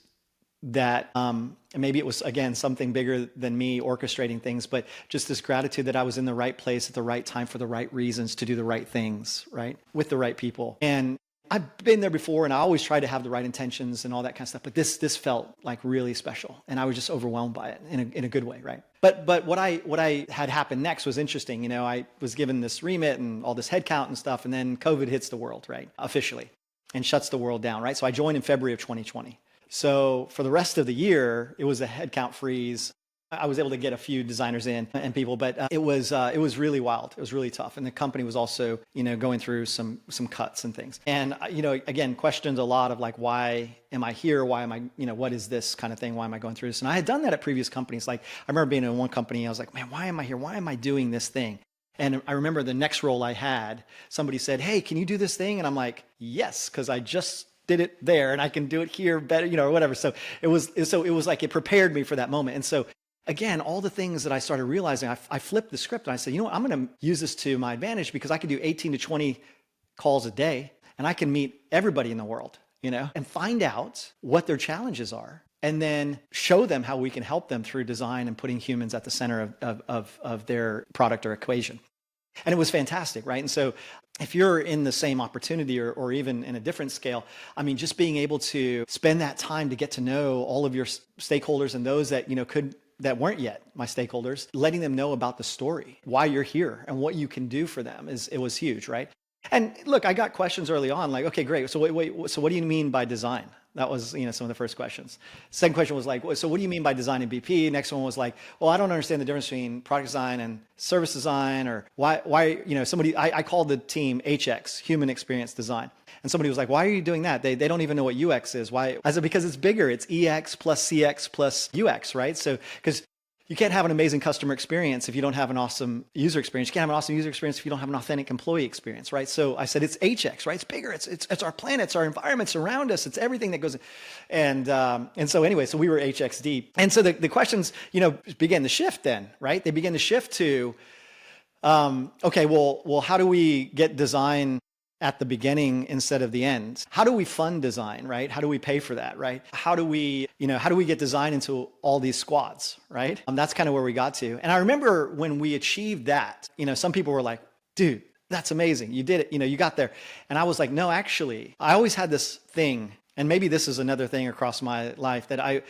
that and maybe it was, again, something bigger than me orchestrating things, but just this gratitude that I was in the right place at the right time for the right reasons to do the right things, right, with the right people. And I've been there before, and I always try to have the right intentions and all that kind of stuff, but this felt like really special, and I was just overwhelmed by it in a good way, right? But what I had happened next was interesting. You know, I was given this remit and all this headcount and stuff, and then COVID hits the world, right, officially, and shuts the world down, right? So I joined in February of 2020. So for the rest of the year, it was a headcount freeze. I was able to get a few designers in and people, but it was really wild. It was really tough, and the company was also, you know, going through some cuts and things. And you know, again, questions a lot of like, why am I here? Why am I, you know, what is this kind of thing? Why am I going through this? And I had done that at previous companies. Like I remember being in one company, I was like, man, why am I here? Why am I doing this thing? And I remember the next role I had, somebody said, hey, can you do this thing? And I'm like, yes, because I just did it there and I can do it here better, you know, or whatever. So it was like it prepared me for that moment. And so again, all the things that I started realizing, I flipped the script and I said, you know what, I'm going to use this to my advantage because I can do 18 to 20 calls a day and I can meet everybody in the world, you know, and find out what their challenges are and then show them how we can help them through design and putting humans at the center of their product or equation. And it was fantastic, right? And so if you're in the same opportunity or even in a different scale, I mean, just being able to spend that time to get to know all of your stakeholders and those that, you know, that weren't yet my stakeholders, letting them know about the story, why you're here and what you can do for them it was huge, right? And look, I got questions early on like, okay, great. So wait, so what do you mean by design? That was, you know, some of the first questions. Second question was like, so what do you mean by design in BP? Next one was like, well, I don't understand the difference between product design and service design, or why, you know, I called the team HX, human experience design. And somebody was like, why are you doing that? They don't even know what UX is. Why? I said, because it's bigger. It's EX plus CX plus UX, right? So, because you can't have an amazing customer experience if you don't have an awesome user experience. You can't have an awesome user experience if you don't have an authentic employee experience, right? So I said, it's HX, right? It's bigger. It's our planet, it's our environments around us. It's everything that goes in. And so anyway, so we were HX deep. And so the questions, you know, began to shift then, right? They began to shift to, okay, well, how do we get design at the beginning instead of the end? How do we fund design, right? How do we pay for that, right? How do we get design into all these squads, right? That's kind of where we got to. And I remember when we achieved that, you know, some people were like, dude, that's amazing. You did it, you know, you got there. And I was like, no, actually, I always had this thing, and maybe this is another thing across my life that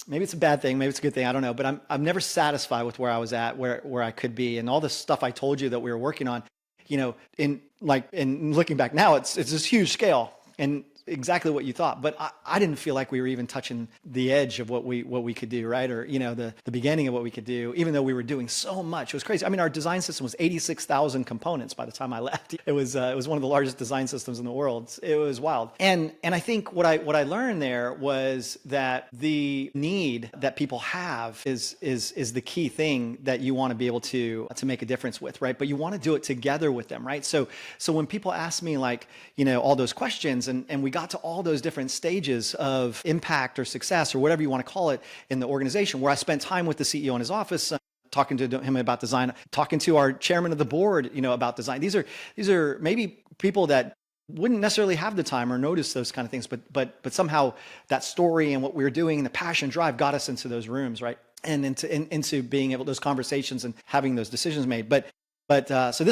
maybe it's a bad thing, maybe it's a good thing, I don't know, but I'm never satisfied with where I was at, where I could be. And all the stuff I told you that we were working on, you know, in looking back now, it's this huge scale and exactly what you thought. But I didn't feel like we were even touching the edge of what we could do, right? Or, you know, the beginning of what we could do, even though we were doing so much. It was crazy. I mean, our design system was 86,000 components by the time I left. It was one of the largest design systems in the world. It was wild. And I think what I learned there was that the need that people have is the key thing that you want to be able to make a difference with, right? But you want to do it together with them, right? So when people ask me, like, you know, all those questions and we got to all those different stages of impact or success or whatever you want to call it in the organization, where I spent time with the CEO in his office, talking to him about design, talking to our chairman of the board, you know, about design. These are maybe people that wouldn't necessarily have the time or notice those kind of things, but somehow that story and what we were doing and the passion drive got us into those rooms, right? And into being able, those conversations and having those decisions made. But this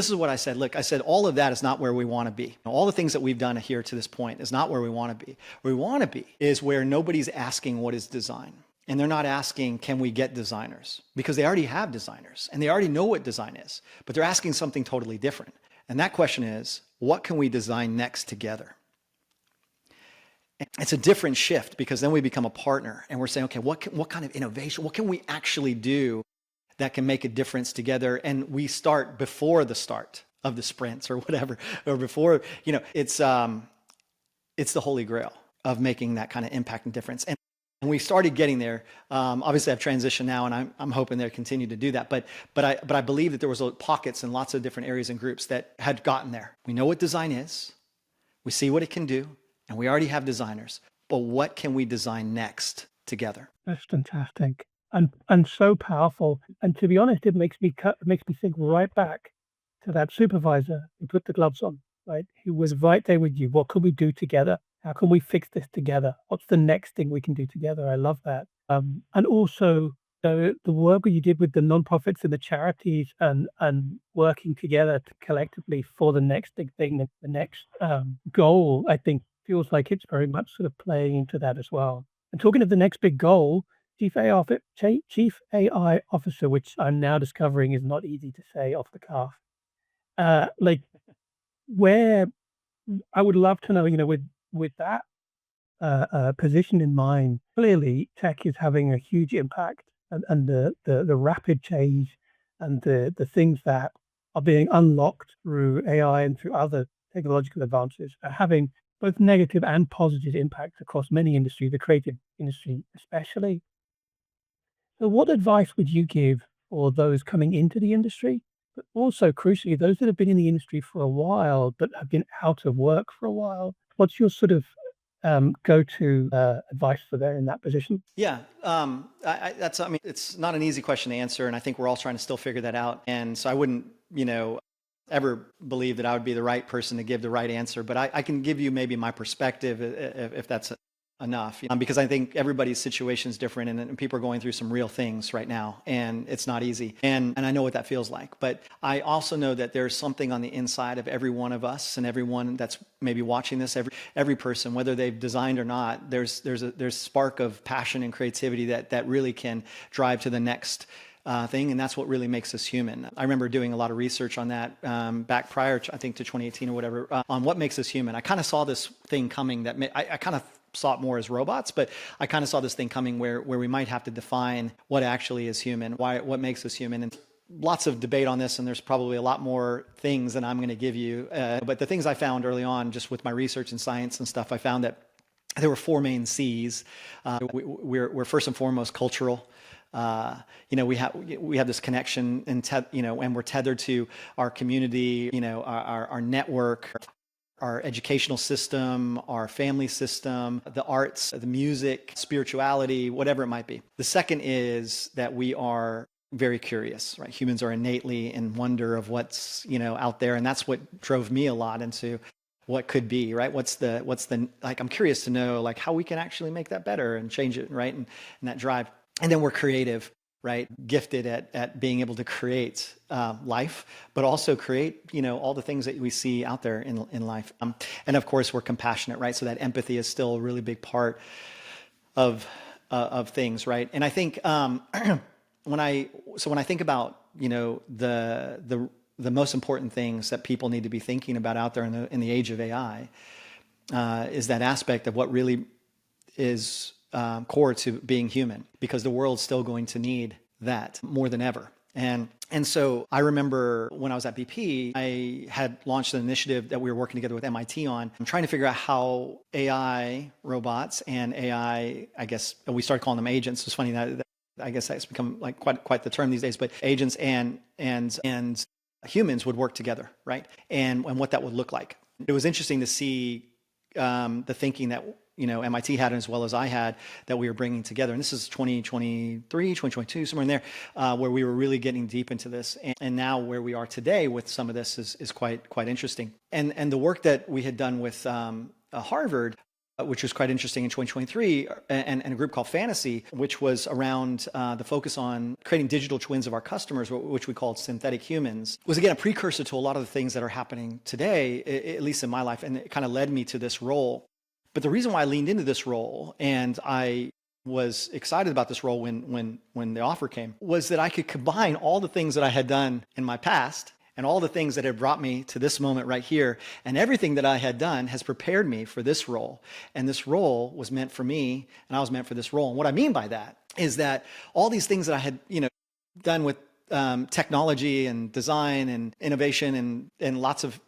is what I said. Look, I said, all of that is not where we want to be. All the things that we've done here to this point is not where we want to be. Where we want to be is where nobody's asking what is design. And they're not asking, can we get designers? Because they already have designers and they already know what design is, but they're asking something totally different. And that question is, what can we design next together? It's a different shift, because then we become a partner and we're saying, okay, what kind of innovation, what can we actually do that can make a difference together? And we start before the start of the sprints or whatever, or before, you know, it's the holy grail of making that kind of impact and difference. And we started getting there. Obviously I've transitioned now and I'm hoping they'll continue to do that. But I believe that there was pockets in lots of different areas and groups that had gotten there. We know what design is. We see what it can do, and we already have designers, but what can we design next together? That's fantastic. and so powerful. And to be honest, it makes me think right back to that supervisor who put the gloves on, right? Who was right there with you. What can we do together? How can we fix this together? What's the next thing we can do together? I love that. And also the work that you did with the nonprofits and the charities and working together collectively for the next big thing, the next goal, I think feels like it's very much sort of playing into that as well. And talking of the next big goal, Chief AI Officer, which I'm now discovering is not easy to say off the cuff. Like where I would love to know, with that position in mind, clearly tech is having a huge impact, and the rapid change and the things that are being unlocked through AI and through other technological advances are having both negative and positive impacts across many industries, the creative industry especially. So what advice would you give for those coming into the industry, but also crucially, those that have been in the industry for a while, but have been out of work for a while? What's your sort of go-to advice for them in that position? Yeah, I mean, it's not an easy question to answer, and I think we're all trying to still figure that out. And so I wouldn't, ever believe that I would be the right person to give the right answer, but I can give you maybe my perspective if that's enough, because I think everybody's situation is different, and people are going through some real things right now, and it's not easy. And I know what that feels like, but I also know that there's something on the inside of every one of us and everyone that's maybe watching this, every person, whether they've designed or not, there's spark of passion and creativity that really can drive to the next thing, and that's what really makes us human. I remember doing a lot of research on that back prior, I think, to 2018 or whatever, on what makes us human. I kind of saw this thing coming that I kind of saw it more as robots, but I kind of saw this thing coming where we might have to define what actually is human, what makes us human. And lots of debate on this, and there's probably a lot more things than I'm going to give you. But the things I found early on, just with my research and science and stuff, I found that there were four main C's. We're first and foremost cultural. We have this connection and we're tethered to our community, our network, our educational system, our family system, the arts, the music, spirituality, whatever it might be. The second is that we are very curious, right? Humans are innately in wonder of what's, out there. And that's what drove me a lot into what could be, right? What's the, like, I'm curious to know, like, how we can actually make that better and change it, right? And that drive. And then we're creative, right? Gifted at being able to create life, but also create, all the things that we see out there in life. And of course, we're compassionate, right? So that empathy is still a really big part of things, right? And I think when I think about, the most important things that people need to be thinking about out there in the age of AI is that aspect of what really is core to being human, because the world's still going to need that more than ever. And so I remember when I was at BP, I had launched an initiative that we were working together with MIT on. I'm trying to figure out how AI robots and AI, I guess we started calling them agents. It's funny that I guess that's become like quite the term these days, but agents and humans would work together, right? And what that would look like. It was interesting to see the thinking that MIT had, as well as I had, that we were bringing together. And this is 2023, 2022, somewhere in there, where we were really getting deep into this. And now where we are today with some of this is quite interesting. And the work that we had done with Harvard, which was quite interesting in 2023, and a group called Fantasy, which was around the focus on creating digital twins of our customers, which we called synthetic humans, was again a precursor to a lot of the things that are happening today, at least in my life. And it kind of led me to this role. But the reason why I leaned into this role, and I was excited about this role when the offer came, was that I could combine all the things that I had done in my past and all the things that had brought me to this moment right here. And everything that I had done has prepared me for this role. And this role was meant for me, and I was meant for this role. And what I mean by that is that all these things that I had, done with technology and design and innovation and lots of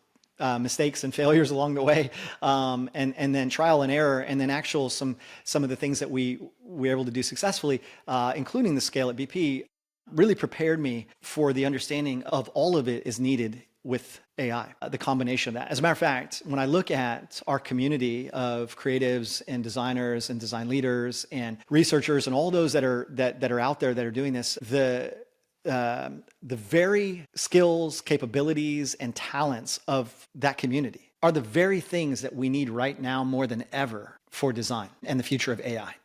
mistakes and failures along the way, and then trial and error, and then some of the things that we were able to do successfully, including the scale at BP, really prepared me for the understanding of all of it is needed with AI, the combination of that. As a matter of fact, when I look at our community of creatives and designers and design leaders and researchers and all those that are out there that are doing this, the very skills, capabilities, and talents of that community are the very things that we need right now more than ever for design and the future of AI.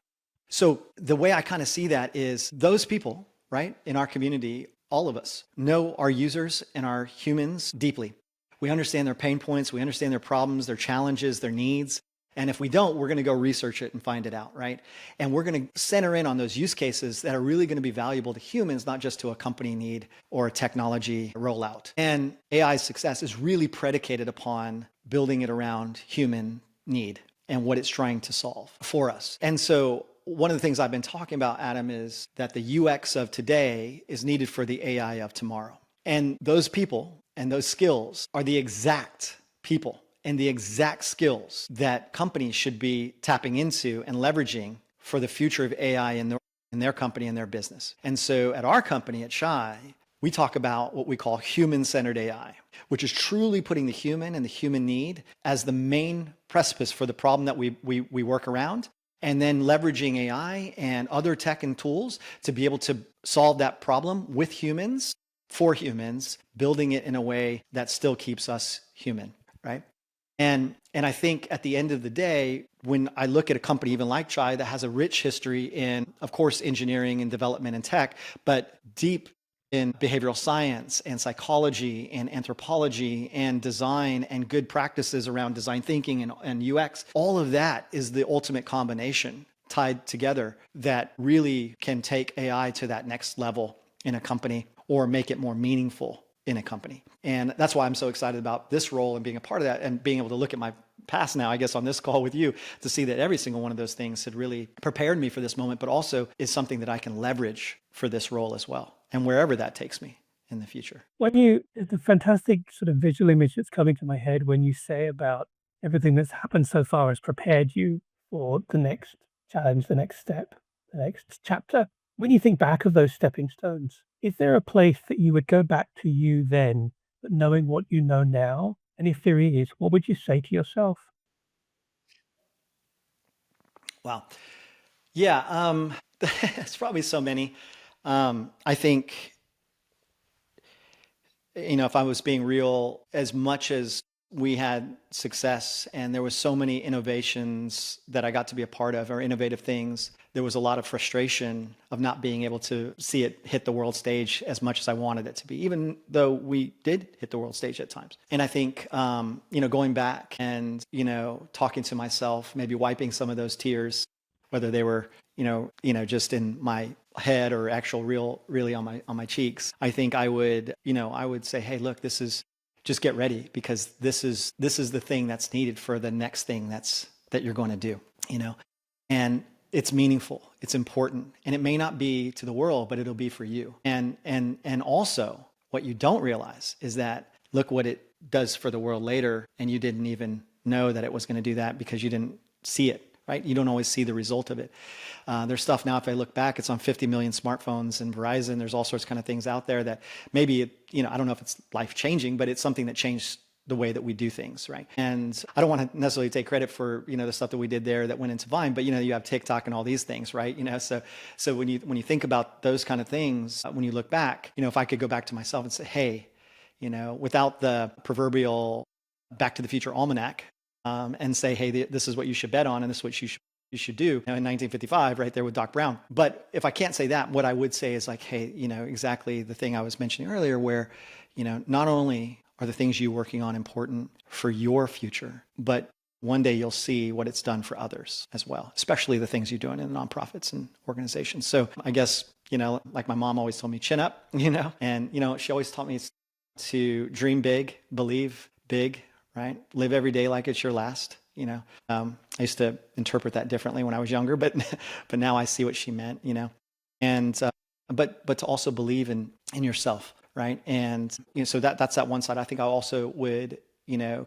So the way I kind of see that is those people, right, in our community, all of us know our users and our humans deeply. We understand their pain points, we understand their problems, their challenges, their needs. And if we don't, we're going to go research it and find it out, right? And we're going to center in on those use cases that are really going to be valuable to humans, not just to a company need or a technology rollout. And AI's success is really predicated upon building it around human need and what it's trying to solve for us. And so one of the things I've been talking about, Adam, is that the UX of today is needed for the AI of tomorrow. And those people and those skills are the exact people and the exact skills that companies should be tapping into and leveraging for the future of AI in their company and their business. And so at our company, at Shy, we talk about what we call human-centered AI, which is truly putting the human and the human need as the main precipice for the problem that we work around, and then leveraging AI and other tech and tools to be able to solve that problem with humans, for humans, building it in a way that still keeps us human, right? And I think at the end of the day, when I look at a company even like Chai that has a rich history in, of course, engineering and development and tech, but deep in behavioral science and psychology and anthropology and design and good practices around design thinking and UX, all of that is the ultimate combination tied together that really can take AI to that next level in a company or make it more meaningful in a company. And that's why I'm so excited about this role and being a part of that and being able to look at my past now, I guess, on this call with you to see that every single one of those things had really prepared me for this moment, but also is something that I can leverage for this role as well, and wherever that takes me in the future. The fantastic sort of visual image that's coming to my head when you say about everything that's happened so far has prepared you for the next challenge, the next step, the next chapter. When you think back of those stepping stones, is there a place that you would go back to you then, but knowing what you know now? And if there is, what would you say to yourself? Wow. Yeah, it's probably so many. I think, if I was being real, as much as we had success and there was so many innovations that I got to be a part of, or innovative things, there was a lot of frustration of not being able to see it hit the world stage as much as I wanted it to be, even though we did hit the world stage at times. And I think, going back and, talking to myself, maybe wiping some of those tears, whether they were, just in my head or really on my cheeks, I think I would say, hey, look, just get ready, because this is the thing that's needed for the next thing that you're going to do, and it's meaningful, it's important, and it may not be to the world, but it'll be for you. And also what you don't realize is that look what it does for the world later, and you didn't even know that it was going to do that because you didn't see it. Right? You don't always see the result of it. There's stuff now, if I look back, it's on 50 million smartphones and Verizon. There's all sorts of kind of things out there that maybe, I don't know if it's life-changing, but it's something that changed the way that we do things, right? And I don't want to necessarily take credit for, the stuff that we did there that went into Vine, but, you have TikTok and all these things, right? So when you think about those kind of things, when you look back, if I could go back to myself and say, hey, without the proverbial Back to the Future almanac, and say, hey, this is what you should bet on, and this is what you should do. In 1955, right there with Doc Brown. But if I can't say that, what I would say is like, hey, exactly the thing I was mentioning earlier, where, not only are the things you're working on important for your future, but one day you'll see what it's done for others as well, especially the things you're doing in nonprofits and organizations. So I guess, like my mom always told me, chin up, and, she always taught me to dream big, believe big, right? Live every day like it's your last. I used to interpret that differently when I was younger, but now I see what she meant. And but to also believe in yourself, right? And so that's that one side. I think I also would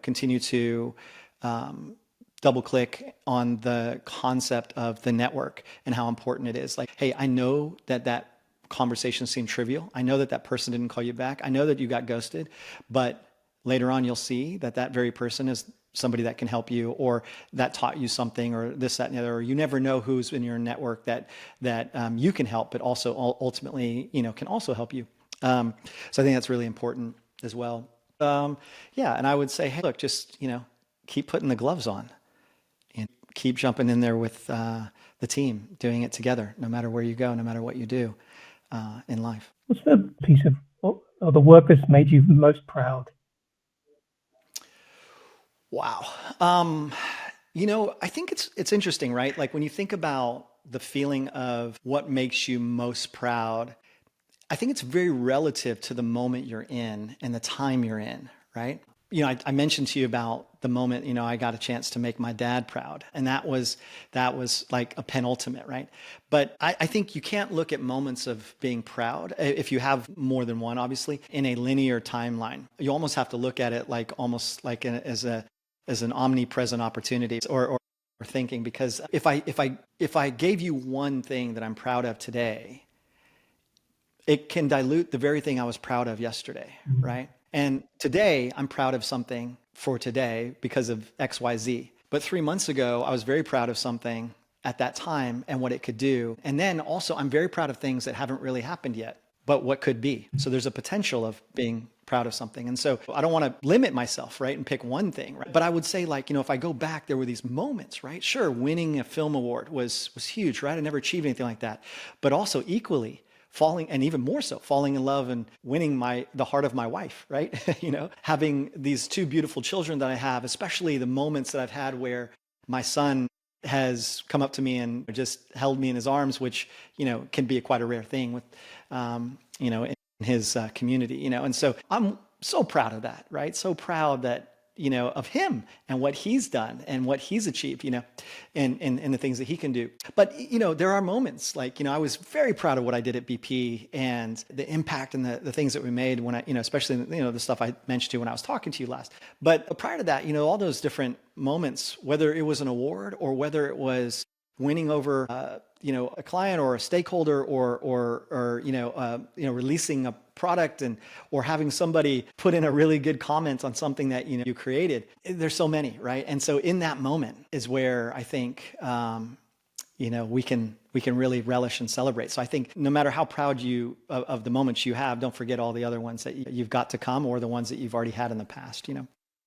continue to double click on the concept of the network and how important it is. Like, hey, I know that conversation seemed trivial. I know that person didn't call you back. I know that you got ghosted, but later on you'll see that that very person is somebody that can help you, or that taught you something, or this, that, and the other. Or you never know who's in your network that you can help, but also ultimately, can also help you. So I think that's really important as well. Yeah, and I would say, hey, look, just keep putting the gloves on and keep jumping in there with the team, doing it together, no matter where you go, no matter what you do in life. What's the piece of or the work that's made you most proud? Wow. I think it's interesting, right? Like when you think about the feeling of what makes you most proud, I think it's very relative to the moment you're in and the time you're in, right? I mentioned to you about the moment, I got a chance to make my dad proud. And that was like a penultimate, right? But I think you can't look at moments of being proud, if you have more than one, obviously, in a linear timeline. You almost have to look at it like almost like as an omnipresent opportunity, or thinking, because if I gave you one thing that I'm proud of today, it can dilute the very thing I was proud of yesterday, right? And today I'm proud of something for today because of XYZ. But 3 months ago, I was very proud of something at that time and what it could do. And then also I'm very proud of things that haven't really happened yet, but what could be. So there's a potential of being proud of something. And so I don't want to limit myself, right, and pick one thing, right? But I would say, like, if I go back, there were these moments, right? Sure, winning a film award was huge, right? I never achieved anything like that. But also equally, falling, and even more so, falling in love and winning the heart of my wife, right? Having these two beautiful children that I have, especially the moments that I've had where my son has come up to me and just held me in his arms, which, can be quite a rare thing with, in his community, and so I'm so proud of that, right? So proud that, of him and what he's done and what he's achieved, and the things that he can do. But, there are moments like, I was very proud of what I did at BP and the impact and the things that we made when I, especially, the stuff I mentioned to you when I was talking to you last. But prior to that, all those different moments, whether it was an award or whether it was winning over, a client or a stakeholder, or releasing a product, or having somebody put in a really good comment on something that you created. There's so many, right? And so in that moment is where I think we can really relish and celebrate. So I think no matter how proud of the moments you have, don't forget all the other ones that you've got to come, or the ones that you've already had in the past.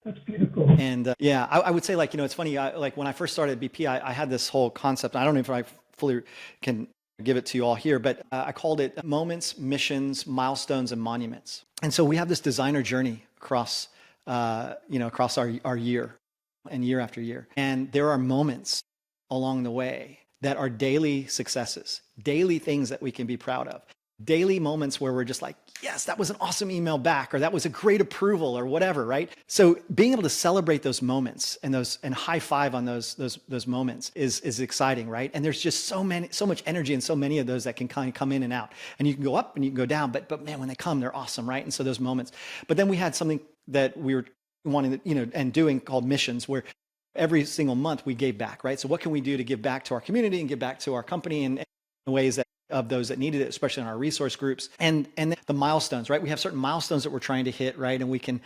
That's beautiful. And yeah, I would say, like, it's funny, like when I first started at BP, I had this whole concept. I don't know if I fully can give it to you all here, but I called it moments, missions, milestones, and monuments. And so we have this designer journey across our year and year after year. And there are moments along the way that are daily successes, daily things that we can be proud of. Daily moments where we're just like, yes, that was an awesome email back, or that was a great approval, or whatever, right? So being able to celebrate those moments and high five on those moments is exciting, right? And there's just so much energy and so many of those that can kind of come in and out. And you can go up and you can go down, but man, when they come, they're awesome, right? And so those moments. But then we had something that we were wanting to, and doing, called missions, where every single month we gave back, right? So what can we do to give back to our community and give back to our company in ways that of those that needed it, especially in our resource groups, and the milestones, right? We have certain milestones that we're trying to hit, right? And we can,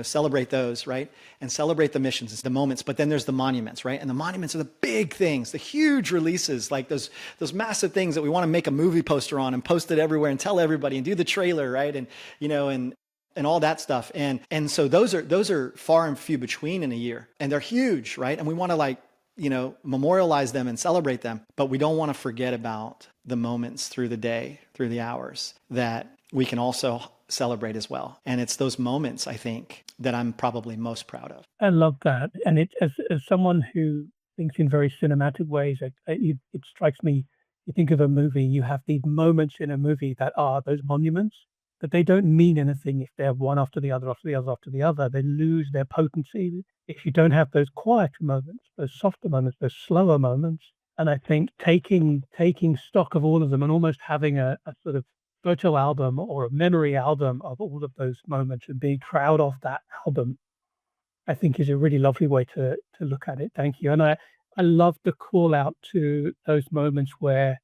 celebrate those, right? And celebrate the missions, the moments. But then there's the monuments, right? And the monuments are the big things, the huge releases, like those massive things that we want to make a movie poster on and post it everywhere and tell everybody and do the trailer, right? And and all that stuff. And so those are far and few between in a year, and they're huge, right? And we want to memorialize them and celebrate them, but we don't want to forget about the moments through the day, through the hours, that we can also celebrate as well. And it's those moments, I think, that I'm probably most proud of. I love that. And as someone who thinks in very cinematic ways, it strikes me, you think of a movie, you have these moments in a movie that are those monuments, but they don't mean anything if they're one after the other, after the other, after the other. They lose their potency if you don't have those quieter moments, those softer moments, those slower moments. And I think taking stock of all of them and almost having a sort of photo album or a memory album of all of those moments and being proud of that album, I think is a really lovely way to look at it. Thank you. And I love the call out to those moments where,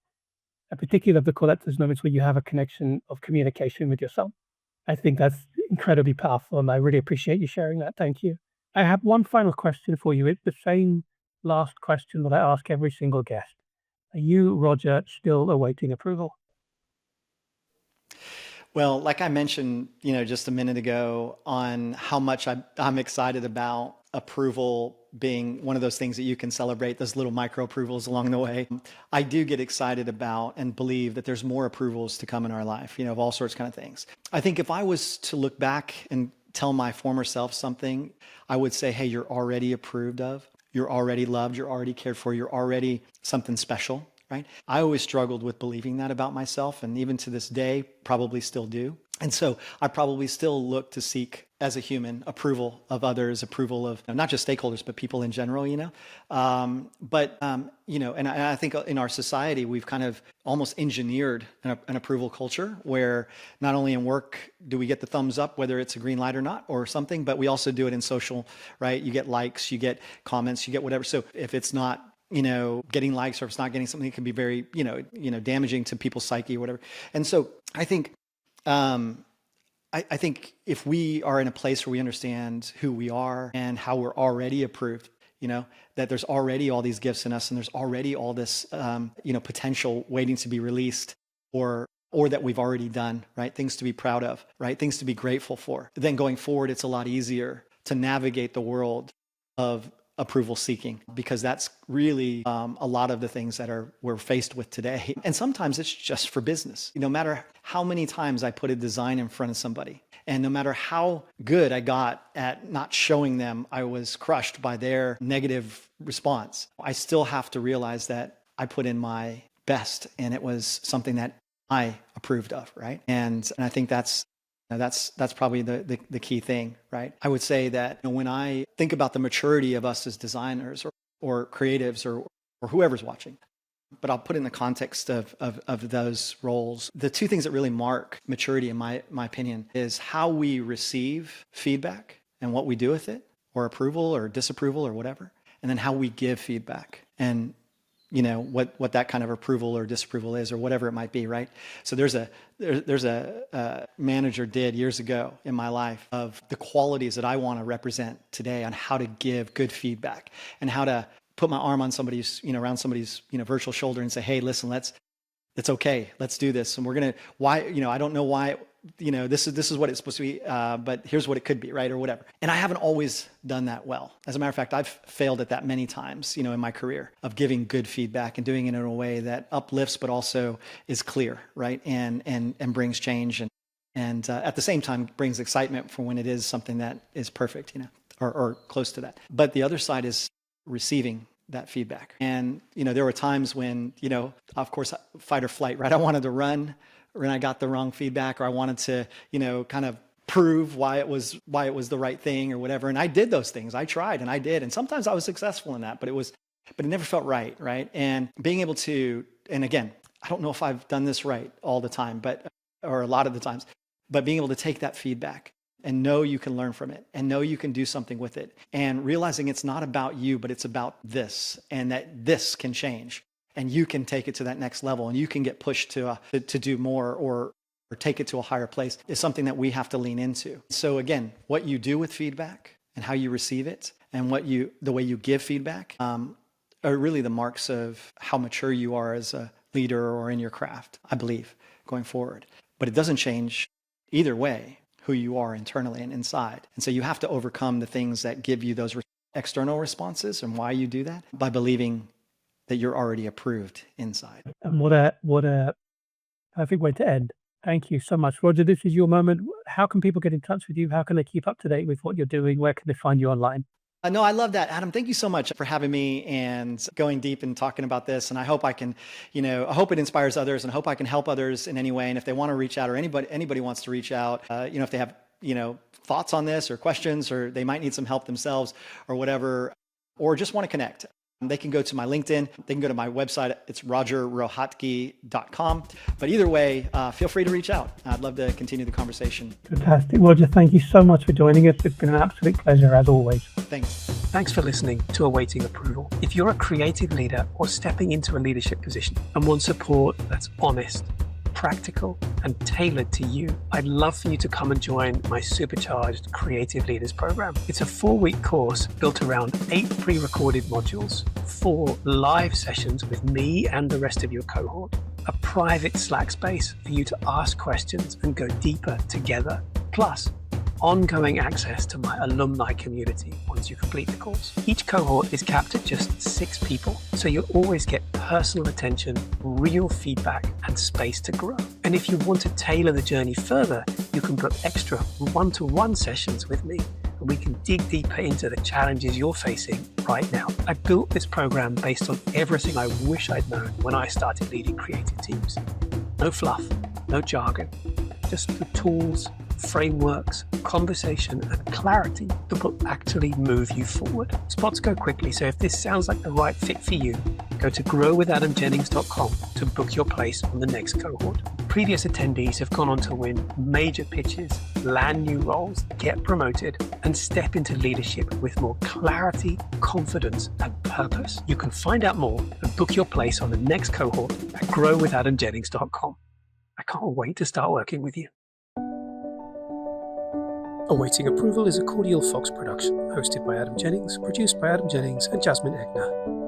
I particularly love the call out to those moments where you have a connection of communication with your son. I think that's incredibly powerful, and I really appreciate you sharing that. Thank you. I have one final question for you. It's the same last question that I ask every single guest. Are you, Roger, still awaiting approval? Well, like I mentioned, just a minute ago on how much I'm excited about approval being one of those things that you can celebrate, those little micro approvals along the way. I do get excited about and believe that there's more approvals to come in our life, of all sorts kind of things. I think if I was to look back and tell my former self something, I would say, hey, you're already approved of, you're already loved, you're already cared for, you're already something special. Right? I always struggled with believing that about myself, and even to this day, probably still do. And so I probably still look to seek, as a human, approval of others, approval of not just stakeholders, but people in general, and I think in our society, we've kind of almost engineered an approval culture where not only in work do we get the thumbs up, whether it's a green light or not or something, but we also do it in social, right? You get likes, you get comments, you get whatever. So if it's not getting likes, or if it's not getting something, it can be very, damaging to people's psyche or whatever. And so I think, I think if we are in a place where we understand who we are and how we're already approved, that there's already all these gifts in us, and there's already all this, potential waiting to be released, or that we've already done, right? Things to be proud of, right? Things to be grateful for. Then going forward, it's a lot easier to navigate the world of approval seeking, because that's really a lot of the things that we're faced with today. And sometimes it's just for business. No matter how many times I put a design in front of somebody, and no matter how good I got at not showing them I was crushed by their negative response, I still have to realize that I put in my best, and it was something that I approved of, right? And I think that's probably the key thing, right? I would say that when I think about the maturity of us as designers or creatives or whoever's watching, but I'll put it in the context of those roles. The two things that really mark maturity, in my opinion, is how we receive feedback and what we do with it, or approval or disapproval or whatever, and then how we give feedback and what that kind of approval or disapproval is, or whatever it might be, right? So there's a manager did years ago in my life of the qualities that I want to represent today on how to give good feedback, and how to put my arm on somebody's, around somebody's, virtual shoulder and say, hey, listen, it's okay. Let's do this. And we're going to, why, I don't know why, this is what it's supposed to be, but here's what it could be, right? Or whatever. And I haven't always done that well. As a matter of fact, I've failed at that many times, in my career, of giving good feedback and doing it in a way that uplifts, but also is clear, right? And brings change, and at the same time brings excitement for when it is something that is perfect, or close to that. But the other side is receiving that feedback. And, there were times when, of course, fight or flight, right? I wanted to run when I got the wrong feedback, or I wanted to, kind of prove why it was the right thing or whatever. And I did those things. I tried and I did. And sometimes I was successful in that, but it never felt right. Right. And being able to, and again, I don't know if I've done this right all the time, or a lot of the times, but being able to take that feedback and know you can learn from it, and know you can do something with it, and realizing it's not about you, but it's about this, and that this can change, and you can take it to that next level, and you can get pushed to do more, or take it to a higher place, is something that we have to lean into. So again, what you do with feedback and how you receive it, and the way you give feedback, are really the marks of how mature you are as a leader or in your craft, I believe, going forward. But it doesn't change either way who you are internally and inside. And so you have to overcome the things that give you those external responses, and why you do that, by believing that you're already approved inside. And what a perfect way to end. Thank you so much, Roger. This is your moment. How can people get in touch with you? How can they keep up to date with what you're doing? Where can they find you online? No, I love that, Adam. Thank you so much for having me and going deep and talking about this. And I hope I can, I hope it inspires others, and hope I can help others in any way. And if they want to reach out, or anybody wants to reach out, if they have, thoughts on this or questions, or they might need some help themselves or whatever, or just want to connect, they can go to my LinkedIn. They can go to my website. It's rogerrohatgi.com. But either way, feel free to reach out. I'd love to continue the conversation. Fantastic. Roger, thank you so much for joining us. It's been an absolute pleasure, as always. Thanks. Thanks for listening to Awaiting Approval. If you're a creative leader or stepping into a leadership position and want support that's honest, practical and tailored to you. I'd love for you to come and join my Supercharged Creative Leaders program. It's a 4-week course built around 8 pre-recorded modules, 4 live sessions with me and the rest of your cohort, a private Slack space for you to ask questions and go deeper together, plus ongoing access to my alumni community once you complete the course. Each cohort is capped at just 6 people, so you'll always get personal attention, real feedback, and space to grow. And if you want to tailor the journey further, you can book extra one-to-one sessions with me, and we can dig deeper into the challenges you're facing right now. I built this program based on everything I wish I'd known when I started leading creative teams. No fluff, no jargon, just the tools, frameworks, conversation, and clarity that will actually move you forward. Spots go quickly, so if this sounds like the right fit for you, go to growwithadamjennings.com to book your place on the next cohort. Previous attendees have gone on to win major pitches, land new roles, get promoted, and step into leadership with more clarity, confidence, and purpose. You can find out more and book your place on the next cohort at growwithadamjennings.com. I can't wait to start working with you. Awaiting Approval is a Cordial Fox production, hosted by Adam Jennings, produced by Adam Jennings and Jasmine Egner.